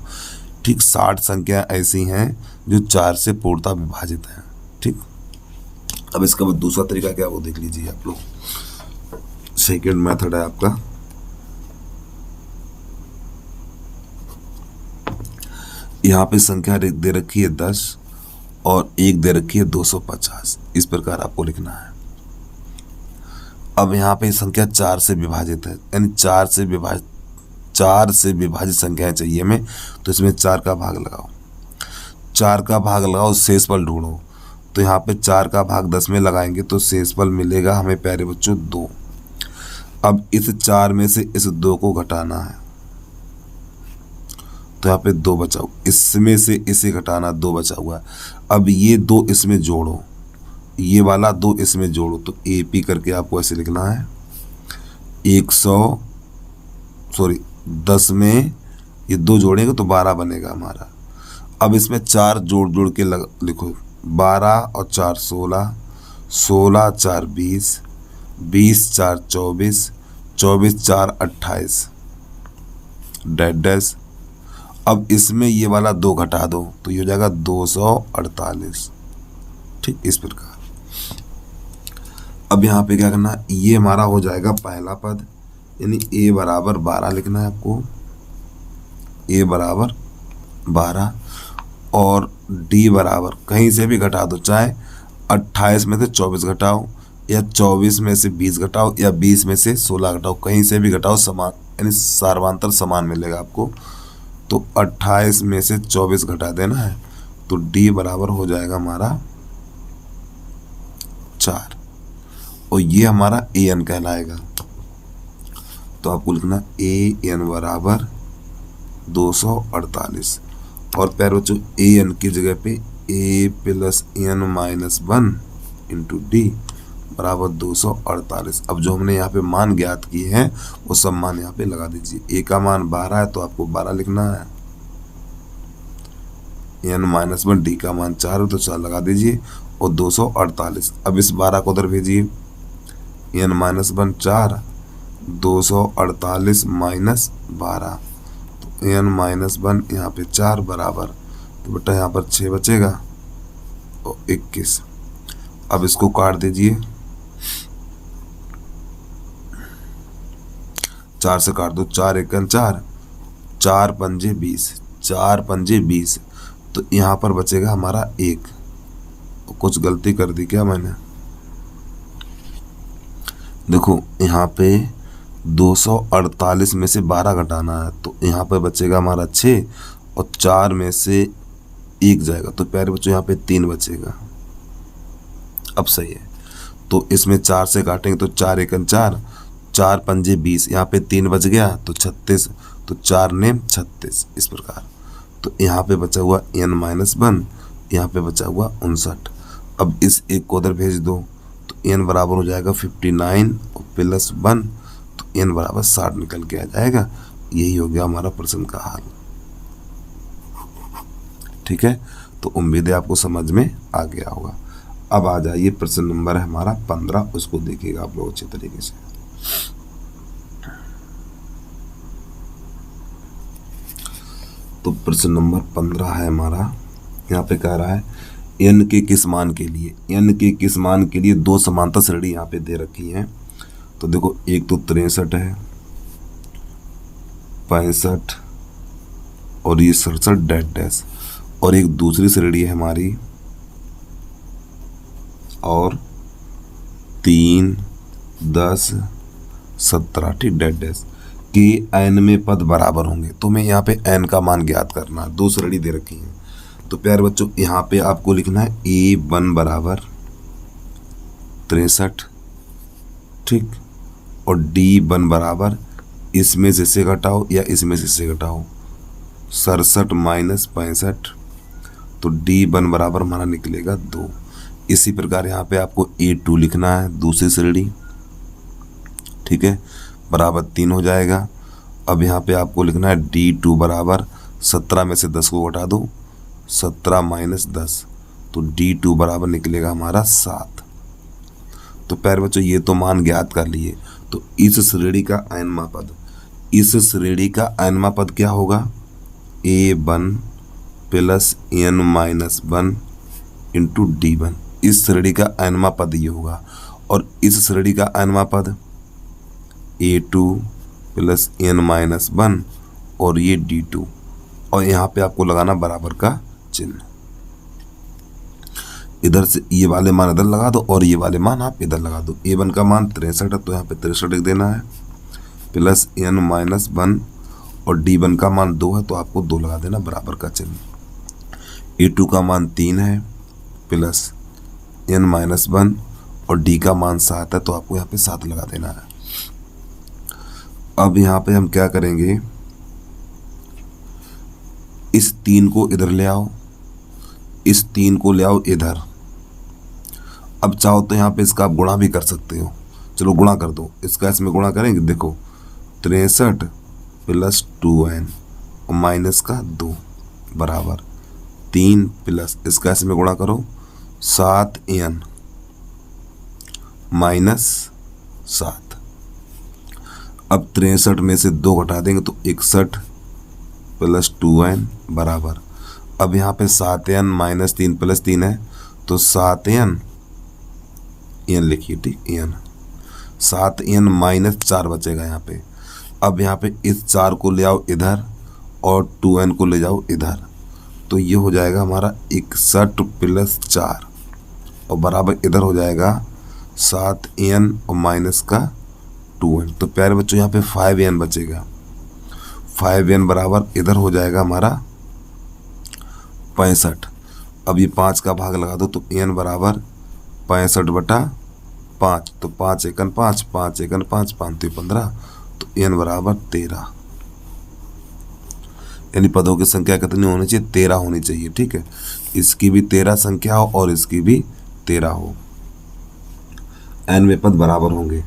ठीक, 60 संख्या ऐसी हैं जो 4 से पूर्णतः विभाजित हैं। ठीक, अब इसका दूसरा तरीका क्या वो देख लीजिए आप लोग। सेकेंड मेथड है आपका, यहाँ पे संख्या दे रखी है 10 और एक दे रखी है 250। इस प्रकार आपको लिखना है। अब यहाँ पे संख्या 4 से विभाजित है, यानी 4 से विभाजित संख्याएं चाहिए हमें। तो इसमें 4 का भाग लगाओ, 4 का भाग लगाओ, शेषफल ढूंढो। तो यहाँ पे 4 का भाग 10 में लगाएंगे तो शेषफल मिलेगा हमें प्यारे बच्चों 2। अब इस 4 में से इस 2 को घटाना है तो यहाँ पे 2 बचाओ, इसमें से इसे घटाना, 2 बचा हुआ है। अब ये 2 इसमें जोड़ो, ये वाला 2 इसमें जोड़ो। तो AP करके आपको ऐसे लिखना है 10 में ये 2 जोड़ेंगे तो 12 बनेगा हमारा। अब इसमें 4 जोड़ के लिखो, 12 और 4 16, 16 4 20, 20 4 24, 24 4 28 डैश डैश। अब इसमें ये वाला 2 घटा दो तो ये हो जाएगा 248। ठीक, इस प्रकार। अब यहाँ पे क्या करना है, ये हमारा हो जाएगा पहला पद, यानी A बराबर 12 लिखना है आपको, A बराबर 12 और D बराबर कहीं से भी घटा दो, चाहे 28 में से 24 घटाओ या 24 में से 20 घटाओ या 20 में से 16 घटाओ, कहीं से भी घटाओ समान, यानी सार्वंतर समान मिलेगा आपको। तो 28 में से 24 घटा देना है तो D बराबर हो जाएगा हमारा 4 और ये हमारा AN कहलाएगा। तो आपको लिखना AN बराबर 248 और प्यारे बच्चों AN की जगह पे A plus N minus 1 into D बराबर 248। अब जो हमने यहाँ पे मान ज्ञात किए हैं वो सब मान यहाँ पे लगा दीजिए। A का मान 12 है तो आपको 12 लिखना है, N माइनस 1, D का मान 4 है तो 4 लगा दीजिए और 248। अब इस 12 को उधर भेजिए, N माइनस 1 4, 248 माइनस 12 तो N माइनस 1 यहाँ पे 4 बराबर, तो बेटा यहाँ पर 6 बचेगा और 21। अब इसको काट दीजिए, 4 से काट दो, 4 एकन 4, 4 पंजे 20, 4 पंजे 20। तो यहाँ पर बचेगा हमारा 1। तो कुछ गलती कर दी क्या मैंने, देखो यहाँ पे 248 में से 12 घटाना है तो यहाँ पर बचेगा हमारा 6 और 4 में से 1 जाएगा तो प्यारे बच्चों यहाँ पे 3 बचेगा। अब सही है। तो तो इसमें 4 से काटेंगे तो 4 एकन 4, 4 पंजे 20, यहाँ पे 3 बच गया तो 36, तो 4 ने 36 इस प्रकार। तो यहाँ पे बचा हुआ n-1, यहाँ पे बचा हुआ 59। अब इस एक को उधर भेज दो तो n बराबर हो जाएगा 59 प्लस 1, तो n बराबर 60 निकल के आ जाएगा। यही हो गया हमारा प्रश्न का हल। ठीक है, तो उम्मीद है आपको समझ में आ गया होगा। अब आ जाइए प्रश्न नंबर है हमारा 15, उसको देखिएगा आप लोग अच्छे तरीके से। तो प्रश्न नंबर 15 है हमारा, यहाँ पे कह रहा है n के किस मान के लिए, n के किस मान के लिए दो समांतर श्रेणी यहाँ पे दे रखी हैं। तो देखो एक तो 63 है, 65 और ये 67 डैश डैश, और एक दूसरी श्रेणी है हमारी और 3, 10, 17 ठीक डैश डैश कि n में पद बराबर होंगे। तो मैं यहाँ पे n का मान ज्ञात करना है, दो श्रेणी दे रखी हैं। तो प्यारे बच्चों यहाँ पे आपको लिखना है a1 बराबर 63 ठीक, और d1 बराबर इसमें से घटाओ या इसमें से घटाओ 67 माइनस 65, तो d1 बराबर हमारा निकलेगा 2। इसी प्रकार यहाँ पे आपको a2 लिखना है, दूसरी श्रेणी ठीक है, बराबर 3 हो जाएगा। अब यहाँ पे आपको लिखना है d2 बराबर 17 में से 10 को घटा दो, 17 माइनस 10, तो d2 बराबर निकलेगा हमारा 7। तो प्यारे बच्चों ये तो मान ज्ञात कर लिए। तो इस श्रेणी का n पद, इस श्रेणी का n पद क्या होगा, a1 plus n-1 into d1। इस श्रेणी का n पद ये होगा, और इस श्रेणी का n पद a2 प्लस n-1 और ये d2, और यहाँ पे आपको लगाना बराबर का चिन्ह। इधर से ये वाले मान इधर लगा दो और ये वाले मान आप इधर लगा दो। a1 का मान 63 है तो यहाँ पे 63 लिख देना है, प्लस n-1 और d1 का मान 2 है तो आपको 2 लगा देना बराबर का चिन्ह। a2 का मान 3 है, प्लस n-1 और d का मान 7 है तो आपको यहाँ पे 7 लगा देना है। अब यहाँ पे हम क्या करेंगे, इस 3 को इधर ले आओ, इस 3 को ले आओ इधर। अब चाहो तो यहाँ पे इसका आप गुणा भी कर सकते हो, चलो गुणा कर दो। इसका इसमें गुणा करेंगे, देखो 63 प्लस 2n और माइनस का 2 बराबर 3 प्लस इसका इसमें गुणा करो 7n माइनस 7। अब 63 में से 2 घटा देंगे तो 61 प्लस 2n बराबर, अब यहाँ पे 7n माइनस 3 प्लस 3 है तो 7n n लिखिए ठीक, n 7n माइनस 4 बचेगा यहाँ पे। अब यहाँ पे इस 4 को ले आओ इधर और 2n को ले जाओ इधर, तो ये हो जाएगा हमारा 61 प्लस 4 और बराबर इधर हो जाएगा 7n और माइनस का 2n। तो प्यारे बच्चों यहाँ पे 5n बचेगा, 5n बराबर इधर हो जाएगा हमारा 65। अब ये 5 का भाग लगा दो तो n बराबर 65/5, तो 5 एकन 5, 5 एकन 5, 5 तो 15, तो n बराबर 13। यानी पदों की संख्या कितनी होनी चाहिए, 13 होनी चाहिए। ठीक है, इसकी भी 13 संख्या हो और इसकी भी 13 हो, n में पद बराबर होंगे।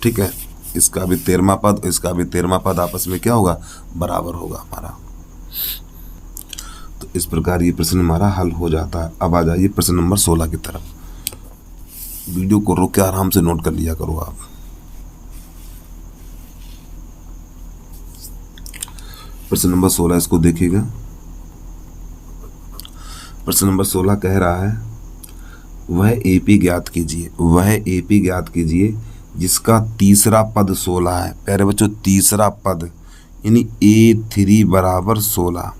ठीक है, इसका भी 13वां पद, इसका भी 13वां पद आपस में क्या होगा, बराबर होगा हमारा। तो इस प्रकार ये प्रश्न हमारा हल हो जाता है। अब आ जाइए प्रश्न नंबर 16 की तरफ। वीडियो को रोक के आराम से नोट कर लिया करो आप। प्रश्न नंबर 16 इसको देखिएगा। प्रश्न नंबर 16 कह रहा है वह एपी ज्ञात कीजिए, वह एपी ज्ञात कीजिए जिसका तीसरा पद 16 है। प्यारे बच्चों तीसरा पद यानी a3 बराबर 16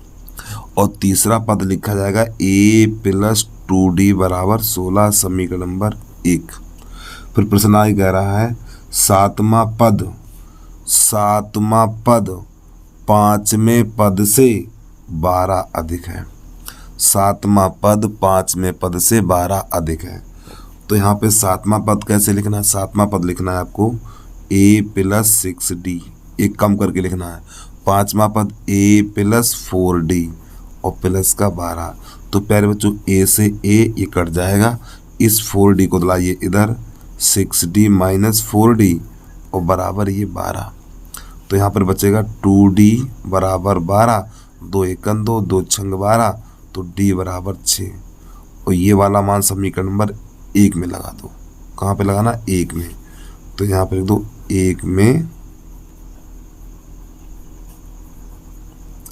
और तीसरा पद लिखा जाएगा a प्लस 2d बराबर 16 समीकरण नंबर 1। फिर प्रश्न आगे कह रहा है सातवां पद 5वें पद से 12 अधिक है। सातवां पद 5वें पद से 12 अधिक है। तो यहाँ पे सातवां पद कैसे लिखना है, सातवां पद लिखना है आपको a प्लस 6d, एक कम करके लिखना है। पांचवा पद a प्लस 4d और प्लस का 12। तो प्यारे बच्चों a से a ये कट जाएगा, इस 4d को लाइए इधर, 6d माइनस 4d और बराबर ये 12। तो यहाँ पर बचेगा 2d बराबर 12, 2 एकन 2, 2 छंग 12, तो d बराबर 6। और ये वाला मान समीकरण नंबर 1 में लगा दो। कहाँ पे लगाना, 1 में। तो यहाँ पे लिख दो 1 में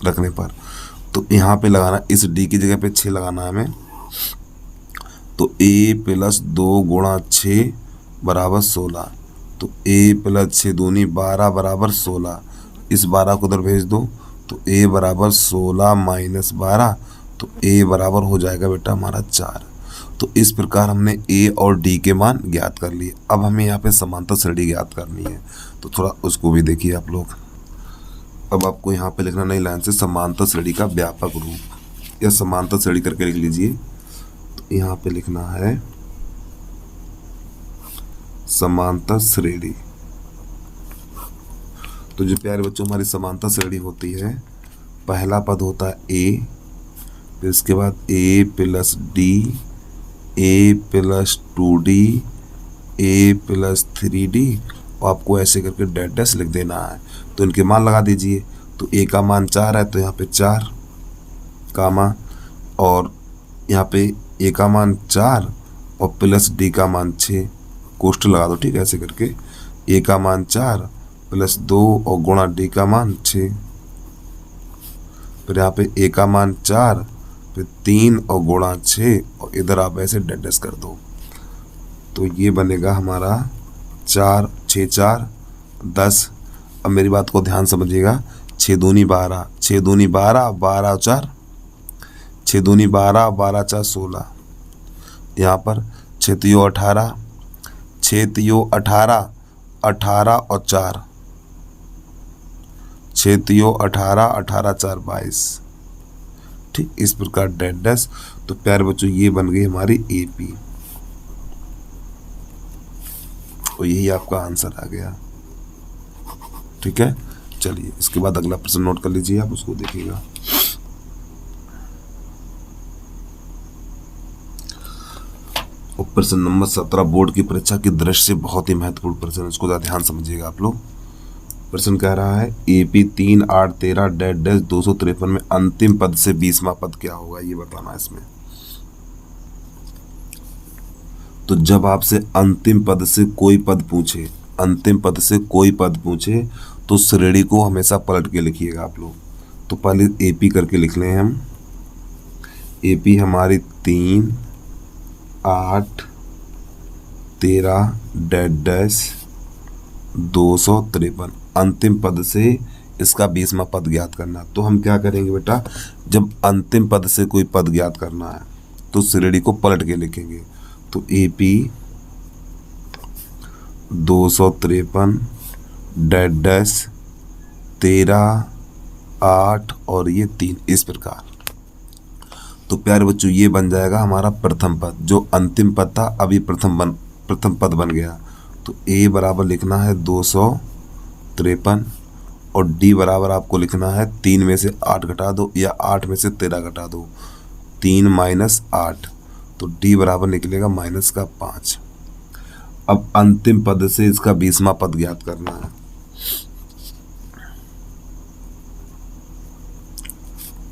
रखने पर, तो यहाँ पे लगाना, इस d की जगह पे 6 लगाना है हमें। तो a प्लस 2 गुणा 6 बराबर 16। तो a प्लस 6 दूनी 12 बराबर 16। इस 12 को उधर भेज दो, तो a बराबर 16 माइनस 12, तो a बराबर हो जाएगा बेटा हमारा 4। तो इस प्रकार हमने a और d के मान ज्ञात कर लिए। अब हमें यहाँ पे समांतर श्रेणी ज्ञात करनी है, तो थोड़ा उसको भी देखिए आप लोग। अब आपको यहाँ पे लिखना नई लाइन से समांतर श्रेणी का व्यापक रूप, या समांतर श्रेणी करके लिख लीजिए। तो यहाँ पे लिखना है समांतर श्रेणी। तो जो प्यारे बच्चों हमारी समांतर श्रेणी होती है, पहला पद होता है a, फिर इसके बाद a plus d, a plus 2d, a plus 3d, और आपको ऐसे करके डैश डैश लिख देना है। तो इनके मान लगा दीजिए। तो a का मान 4 है, तो यहाँ पे 4 कामा, और यहाँ पे a का मान 4 और प्लस d का मान 6, कोष्ठ लगा दो, ठीक है। ऐसे करके a का मान 4 प्लस 2 और गुणा d का मान 6, फिर यहाँ पे a का मान 4, फिर 3 और गुणा 6, और इधर आप ऐसे डैश कर दो। तो ये बनेगा हमारा 4 6 4 10। अब मेरी बात को ध्यान समझिएगा, 6 दूनी 12, 6 दूनी 12, 12 और 4, 6 दूनी 12, 12 4 16। यहाँ पर 6 तियो 18, 6 तियो 18, 18 और 4, 6 तियो 18, 18 4 22, ठीक। इस प्रकार डैश डैश। तो प्यारे बच्चों ये बन गई हमारी AP, और यही आपका आंसर आ गया, ठीक है। चलिए इसके बाद अगला प्रश्न नोट कर लीजिए, आप उसको देखिएगा। और प्रश्न नंबर 17 बोर्ड की परीक्षा की दृष्टि से बहुत ही महत्वपूर्ण प्रश्न है, उसको ध्यान समझिएगा आप लोग। प्रश्न कह रहा है AP 3 8 13 डैश डैश 253 में अंतिम पद से 20वां पद क्या होगा, ये बताना है इसमें। तो जब आपसे अंतिम पद से कोई पद पूछे, अंतिम पद से कोई पद पूछे, तो श्रेणी को हमेशा पलट के लिखिएगा आप लोग। तो पहले AP करके लिख लें हम। AP हमारी 3 8 13 डैश डैश 253, अंतिम पद से इसका 20वां पद ज्ञात करना। तो हम क्या करेंगे बेटा, जब अंतिम पद से कोई पद ज्ञात करना है तो श्रेणी को पलट के लिखेंगे। तो AP 253 डैश डैश 13 8 और ये 3, इस प्रकार। तो प्यारे बच्चों ये बन जाएगा हमारा प्रथम पद, जो अंतिम पद था अभी प्रथम पद बन गया। तो A बराबर लिखना है 253 और D बराबर आपको लिखना है 3 में से 8 घटा दो, या 8 में से 13 घटा दो, 3 माइनस 8, तो D बराबर निकलेगा माइनस का 5। अब अंतिम पद से इसका 20वां पद ज्ञात करना है।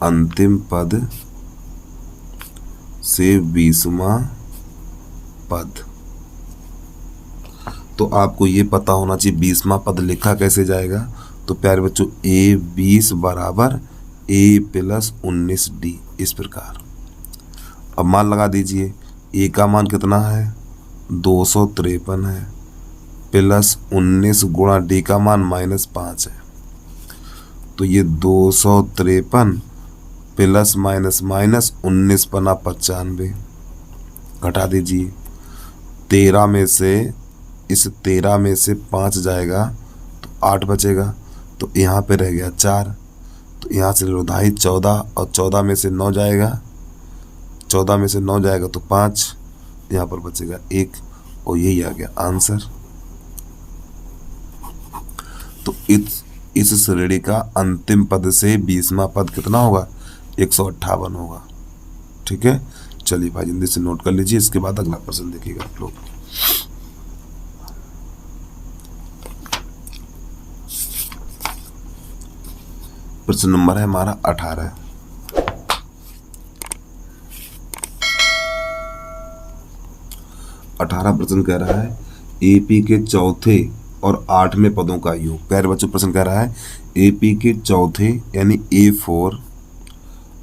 अंतिम पद से 20वां पद, तो आपको ये पता होना चाहिए 20वां पद लिखा कैसे जाएगा। तो प्यारे बच्चों A 20 बराबर A प्लस 19D, इस प्रकार। अब मान लगा दीजिए, A का मान कितना है 253 है, प्लस 19 गुणा D का मान -5 है। तो ये 253 प्लस माइनस माइनस 19 पना 95, घटा दीजिए। 13 में से, इस 13 में से 5 जाएगा तो 8 बचेगा, तो यहाँ पे रह गया 4। तो यहाँ से लोधाई 14, और 14 में से 9 जाएगा, 14 में से 9 जाएगा तो 5, यहाँ पर बचेगा 1 और यही आ गया आंसर। तो इस श्रेणी का अंतिम पद से 20वां पद कितना होगा? 158 होगा। ठीक है, चलिए भाई जल्दी से नोट कर लीजिए, इसके बाद अगला प्रश्न देखिएगा आप लोग। प्रश्न नंबर है हमारा 18। प्रश्न कह रहा है एपी के चौथे और 8वें पदों का योग। प्यारे बच्चों, प्रश्न कह रहा है एपी के चौथे यानी A4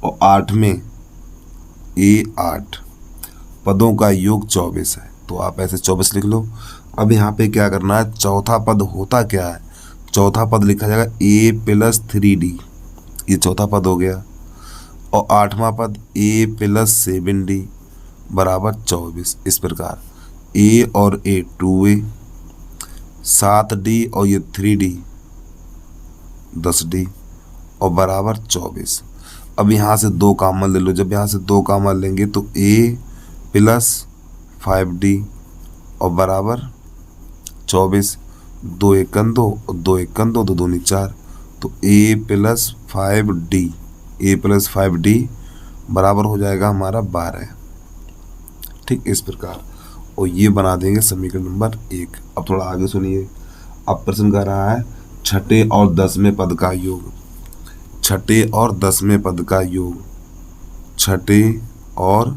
और 8वें A8 पदों का योग 24 है। तो आप ऐसे 24 लिख लो। अब यहाँ पे क्या करना है, चौथा पद होता क्या है? चौथा पद लिखा जाएगा A+3D, ये चौथा पद हो गया। और 8वां पद A+7D बराबर 24। इस प्रकार A और A 2A, 7D और ये 3D 10D और बराबर 24। अब यहाँ से 2 कॉमन ले लो। जब यहाँ से 2 कॉमन लेंगे तो A+5D और बराबर 24। 2 एकन 2 और 2 एकन 2, 2 दूनी 4, तो A+5D बराबर हो जाएगा हमारा 12। ठीक, इस प्रकार। और ये बना देंगे समीकरण नंबर 1। अब थोड़ा आगे सुनिए। अब प्रश्न कर रहा है छठे और 10वें पद का योग। छठे और 10वें पद का योग, छठे और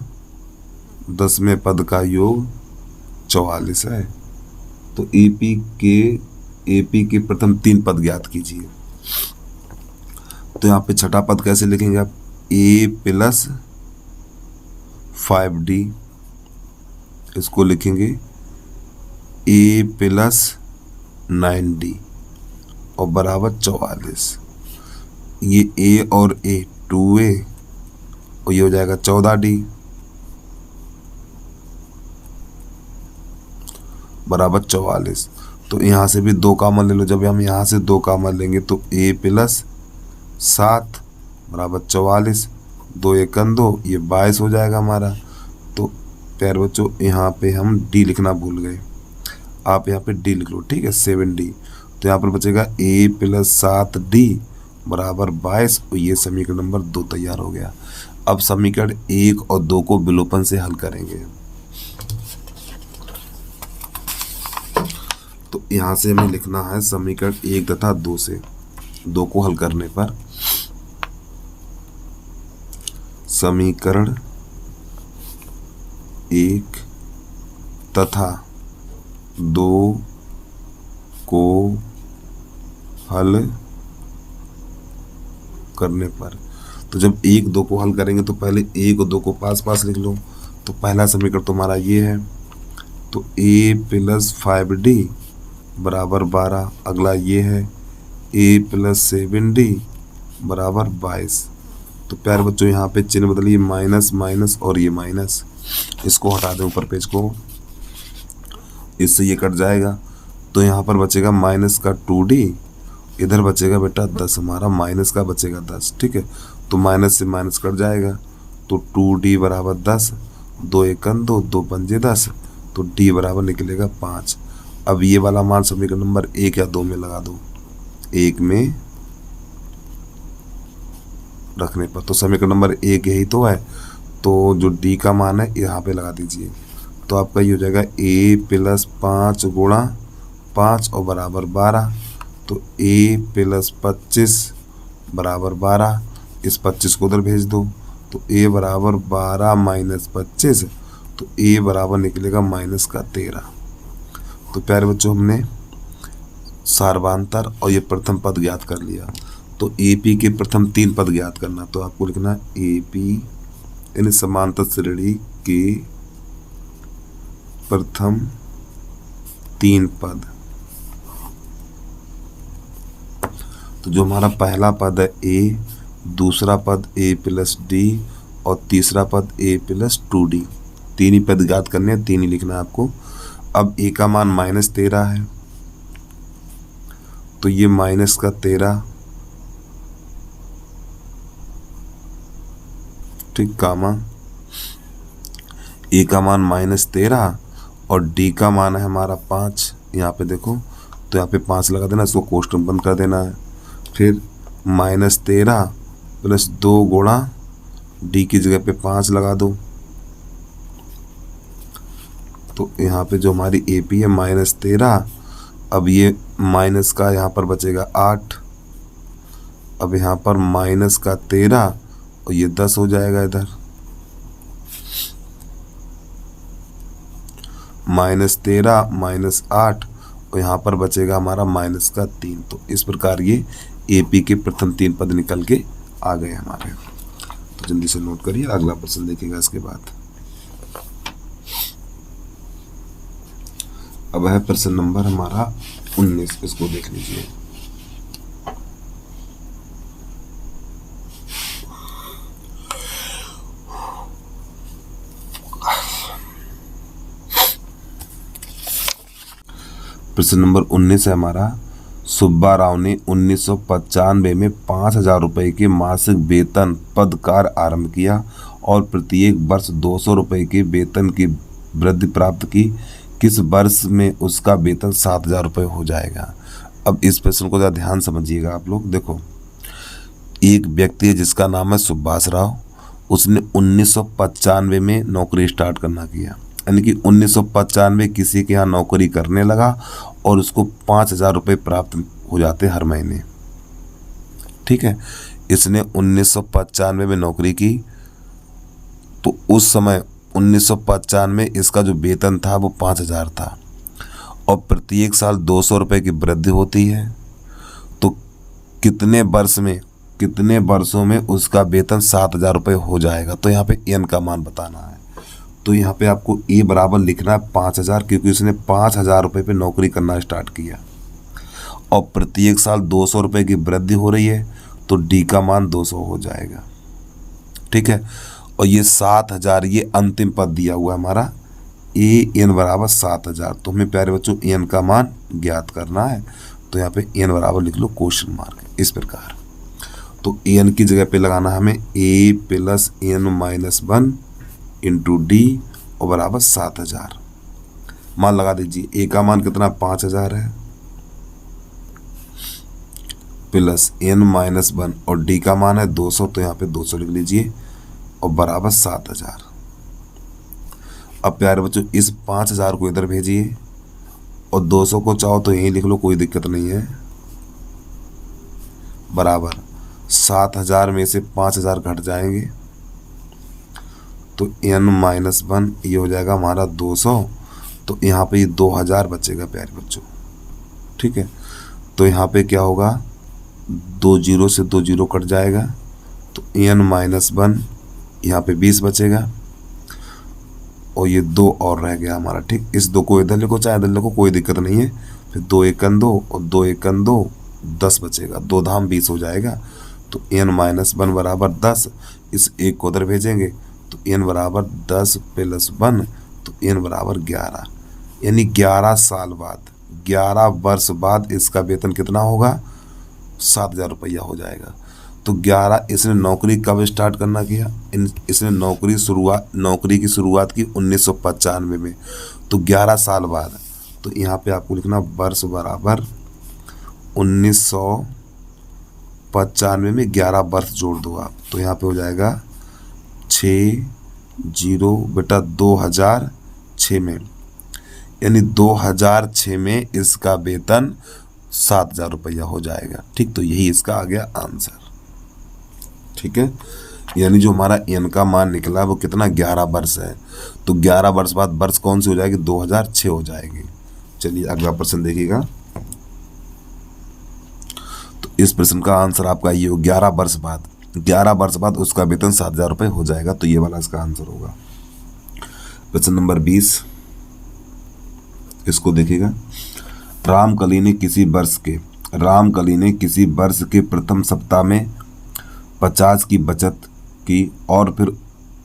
10वें पद का योग 44 है। तो एपी के प्रथम 3 पद ज्ञात कीजिए। तो यहाँ पे छठा पद कैसे लिखेंगे आप? A+5D, इसको लिखेंगे A+9D और बराबर 44। ये A और A 2A और ये हो जाएगा 14D बराबर 44। तो यहाँ से भी 2 कॉमन ले लो। जब हम यहाँ से 2 कॉमन लेंगे तो A+7 बराबर 44, 2 एकन 2, ये 22 हो जाएगा हमारा। तो प्यारे बच्चों यहाँ पे हम D लिखना भूल गए, आप यहाँ पे D लिख लो। ठीक है, 7D। तो यहाँ पर बचेगा A+7D बराबर 22 और ये समीकरण नंबर 2 तैयार हो गया। अब समीकरण 1 और 2 को विलोपन से हल करेंगे। तो यहाँ से हमें लिखना है समीकरण 1 तथा 2 से। 2 को हल करने पर समीकरण 1 तथा 2 को हल करने पर, तो जब 1 2 को हल करेंगे तो पहले 1 और 2 को पास पास लिख लो। तो पहला समीकरण तुम्हारा ये है। तो A+5D बराबर 12। अगला ये है A+7D बराबर 22। तो प्यारे बच्चों यहाँ पे चिन्ह बदलिए, माइनस माइनस और ये माइनस, इसको हटा दें ऊपर पेज को, इससे ये कट जाएगा। तो यहाँ पर बचेगा माइनस का 2D, इधर बचेगा बेटा 10, हमारा माइनस का बचेगा 10। ठीक है, तो माइनस से माइनस कट जाएगा। तो 2D बराबर 10, 2 एकन 2, 2 पंजे 10, तो D बराबर निकलेगा 5। अब ये वाला मान समीकरण नंबर 1 या 2 में लगा दो। 1 में रखने पर तो समीकरण नंबर 1 यही तो है, तो जो D का मान है यहाँ पे लगा दीजिए। तो आपका ये हो जाएगा A+5 गुणा 5 और बराबर 12। तो A+25 बराबर 12, इस 25 को उधर भेज दो। तो A बराबर 12 माइनस 25, तो A बराबर निकलेगा माइनस का 13। तो प्यारे बच्चों हमने सार्वधातर और ये प्रथम पद ज्ञात कर लिया। तो AP के प्रथम 3 पद ज्ञात करना। तो आपको लिखना है AP यानी समांतर श्रेणी के प्रथम 3 पद। तो जो हमारा पहला पद है A, दूसरा पद A+D और तीसरा पद A+2D, 3 ही पद ज्ञात करने हैं, 3 ही लिखना है आपको। अब A का मान -13 है, तो ये माइनस का 13, ठीक, कामा ए का मान -13 और डी का मान है हमारा 5। यहाँ पे देखो, तो यहाँ पे 5 लगा देना, इसको कोष्टक बंद कर देना है। फिर -13 + 2 गुणा डी की जगह पे 5 लगा दो। तो यहाँ पे जो हमारी ए पी है -13, अब ये माइनस का यहाँ पर बचेगा 8, अब यहाँ पर माइनस का 13 और ये 10 हो जाएगा इधर, -13 -8 और यहाँ पर बचेगा हमारा माइनस का 3। तो इस प्रकार ये एपी के प्रथम 3 पद निकल के आ गए हमारे। तो जल्दी से नोट करिए, अगला प्रश्न देखिएगा इसके बाद। अब है प्रश्न नंबर हमारा 19, इसको देख लीजिए। प्रश्न नंबर 19 है हमारा, सुब्बा राव ने 1995 में 5,000 रुपये के मासिक वेतन पद कार्य आरंभ किया और प्रत्येक वर्ष 200 रुपये के वेतन की वृद्धि प्राप्त की। किस वर्ष में उसका वेतन 7,000 रुपये हो जाएगा? अब इस प्रश्न को ज़रा ध्यान समझिएगा आप लोग। देखो, एक व्यक्ति है जिसका नाम है सुभाष राव, उसने 1995 में नौकरी स्टार्ट करना किया, यानी कि 1995 किसी के यहाँ नौकरी करने लगा और उसको 5,000 रुपये प्राप्त हो जाते हर महीने। ठीक है, इसने 1995 में नौकरी की, तो उस समय 1995 में इसका जो वेतन था वो 5,000 था और प्रत्येक साल 200 रुपये की वृद्धि होती है। तो कितने वर्षों में उसका वेतन 7,000 रुपये हो जाएगा? तो यहाँ पे एन का मान बताना है। तो यहाँ पे आपको ए बराबर लिखना है 5,000, क्योंकि उसने 5,000 रुपये पे नौकरी करना स्टार्ट किया और प्रत्येक साल 200 रुपये की वृद्धि हो रही है, तो डी का मान 200 हो जाएगा। ठीक है, और ये 7,000 ये अंतिम पद दिया हुआ है हमारा, ए एन बराबर 7,000। तो हमें प्यारे बच्चों एन का मान ज्ञात करना है, तो यहाँ पे एन बराबर लिख लो क्वेश्चन मार्क इस प्रकार। तो एन की जगह पे लगाना हमें ए + n-1 इंटू डी और बराबर 7,000। मान लगा दीजिए, ए का मान कितना 5,000 है प्लस n-1 और डी का मान है 200, तो यहाँ पे 200 लिख लीजिए और बराबर 7,000। अब प्यारे बच्चों इस 5,000 को इधर भेजिए और 200 को चाहो तो यहीं लिख लो, कोई दिक्कत नहीं है, बराबर 7,000 में से 5,000 घट जाएंगे, तो n-1 ये हो जाएगा हमारा 200। तो यहाँ पे ये 2,000 बचेगा प्यारे बच्चों। ठीक है, तो यहाँ पे क्या होगा, 2 0 से 2 0 कट जाएगा, तो n-1 यहाँ पे 20 बचेगा और ये 2 और रह गया हमारा। ठीक, इस 2 को इधर लिखो चाहे इधर लिखो, कोई दिक्कत नहीं है। फिर 2 1 2 और 2 1 2 10 बचेगा, 2 धाम 20 हो जाएगा। तो n-1 बराबर 10, इस एक को उधर भेजेंगे तो n बराबर 10 + 1, तो n बराबर 11, यानी 11 साल बाद, 11 वर्ष बाद इसका वेतन कितना होगा, 7,000 रुपया हो जाएगा। तो 11, इसने नौकरी कब स्टार्ट करना किया, इसने नौकरी की शुरुआत की 1995 में, तो 11 साल बाद। तो यहाँ पे आपको लिखना वर्ष बराबर 1995 में 11 वर्ष जोड़ दो आप, तो यहाँ पे हो जाएगा 2006 में, यानी 2006 में इसका वेतन 7,000 रुपया हो जाएगा। ठीक, तो यही इसका आ गया आंसर। ठीक है, यानी जो हमारा एन का मान निकला वो कितना, 11 वर्ष है। तो 11 वर्ष बाद वर्ष कौन सी हो जाएगी, 2006 हो जाएगी। चलिए अगला प्रश्न देखिएगा। तो इस प्रश्न का आंसर आपका ये हो, 11 वर्ष बाद उसका वेतन 7,000 रुपये हो जाएगा। तो ये वाला इसका आंसर होगा। प्रश्न नंबर 20, इसको देखिएगा। रामकली ने किसी वर्ष के प्रथम सप्ताह में 50 की बचत की और फिर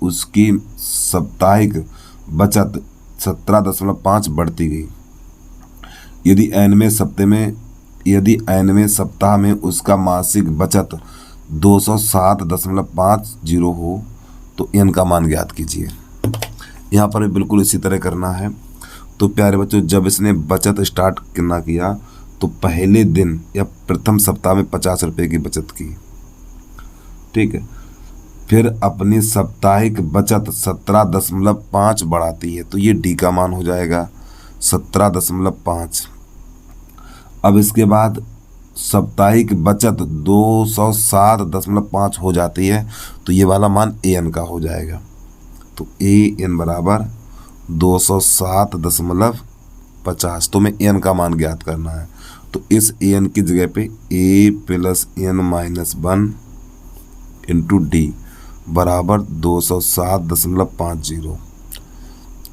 उसकी साप्ताहिक बचत 17.5 बढ़ती गई। यदि ऐनवें सप्ताह में उसका मासिक बचत 207.50 हो तो एन का मान ज्ञात कीजिए। यहाँ पर भी बिल्कुल इसी तरह करना है। तो प्यारे बच्चों, जब इसने बचत स्टार्ट करना किया तो पहले दिन या प्रथम सप्ताह में 50 रुपये की बचत की, ठीक है। फिर अपनी साप्ताहिक बचत 17.5 बढ़ाती है, तो ये डी का मान हो जाएगा 17.5। अब इसके बाद साप्ताहिक बचत 207.5 हो जाती है, तो ये वाला मान ए एन का हो जाएगा। तो ए एन बराबर 207.50। तो में ए एन का मान ज्ञात करना है, तो इस ए एन की जगह पे A plus N minus 1 into D बराबर 207.50।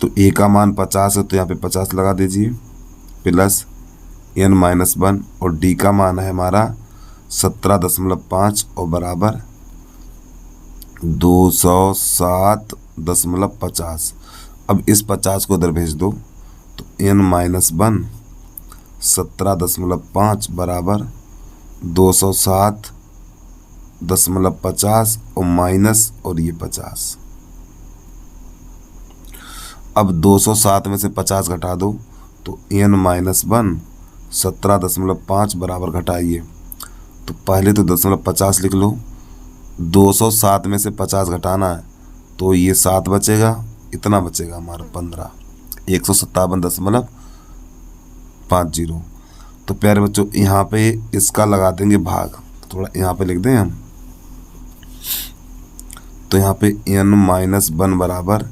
तो ए का मान 50 है, तो यहाँ पे 50 लगा दीजिए, प्लस एन माइनस 1 और डी का मान है हमारा 17.5 और बराबर 207.50। अब इस 50 को इधर भेज दो, तो एन माइनस 1 17.5 बराबर 207.50 और माइनस और ये 50। अब 207 में से 50 घटा दो, तो एन माइनस 1 17.5 बराबर घटाइए, तो पहले तो 0.50 लिख लो। 207 में से 50 घटाना है, तो ये 7 बचेगा, इतना बचेगा हमारा 15, 157.50। तो प्यारे बच्चों, यहाँ पे इसका लगा देंगे भाग, तो थोड़ा यहाँ पे लिख दें हम। तो यहाँ पे एन माइनस 1 बराबर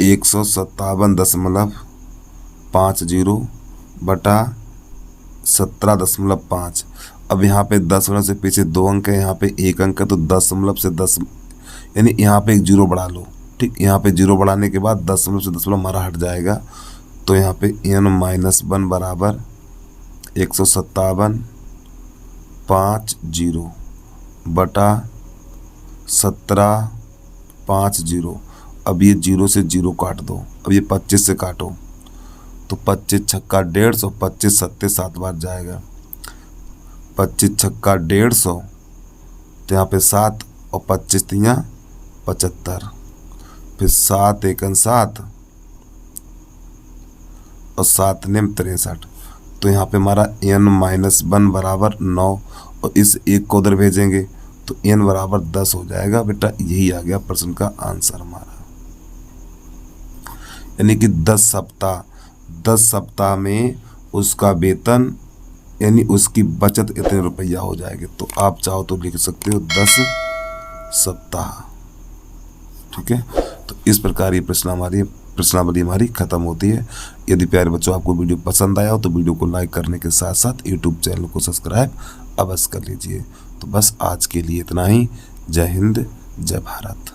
157.50 बटा 17.5। अब यहाँ पे 10 से पीछे 2 अंक है, यहाँ पे 1 अंक है, तो 10 से 10 यानी यहाँ पे एक 0 बढ़ा लो, ठीक। यहाँ पे 0 बढ़ाने के बाद 10 से 10 हमारा हट जाएगा, तो यहाँ पे एन माइनस 1 बराबर 157.50 बटा 17.50। अब ये 0 से 0 काट दो, अब ये 25 से काटो, तो 25 छक्का 150, 25 सत्ते 7 बार जाएगा, 25 छक्का 150, तो यहाँ पे 7 और 25 तियाँ 75, फिर 7 एकन 7 और 7 नेम 63। तो यहाँ पे हमारा एन माइनस 1 बराबर 9 और इस एक को उधर भेजेंगे, तो एन बराबर 10 हो जाएगा। बेटा यही आ गया प्रश्न का आंसर हमारा, यानी कि 10 सप्ताह में उसका वेतन यानी उसकी बचत इतने रुपया हो जाएगी। तो आप चाहो तो लिख सकते हो 10 सप्ताह, ठीक है। तो इस प्रकार ये प्रश्नावली हमारी खत्म होती है। यदि प्यारे बच्चों आपको वीडियो पसंद आया हो तो वीडियो को लाइक करने के साथ साथ यूट्यूब चैनल को सब्सक्राइब अवश्य कर लीजिए। तो बस आज के लिए इतना ही। जय हिंद, जय भारत।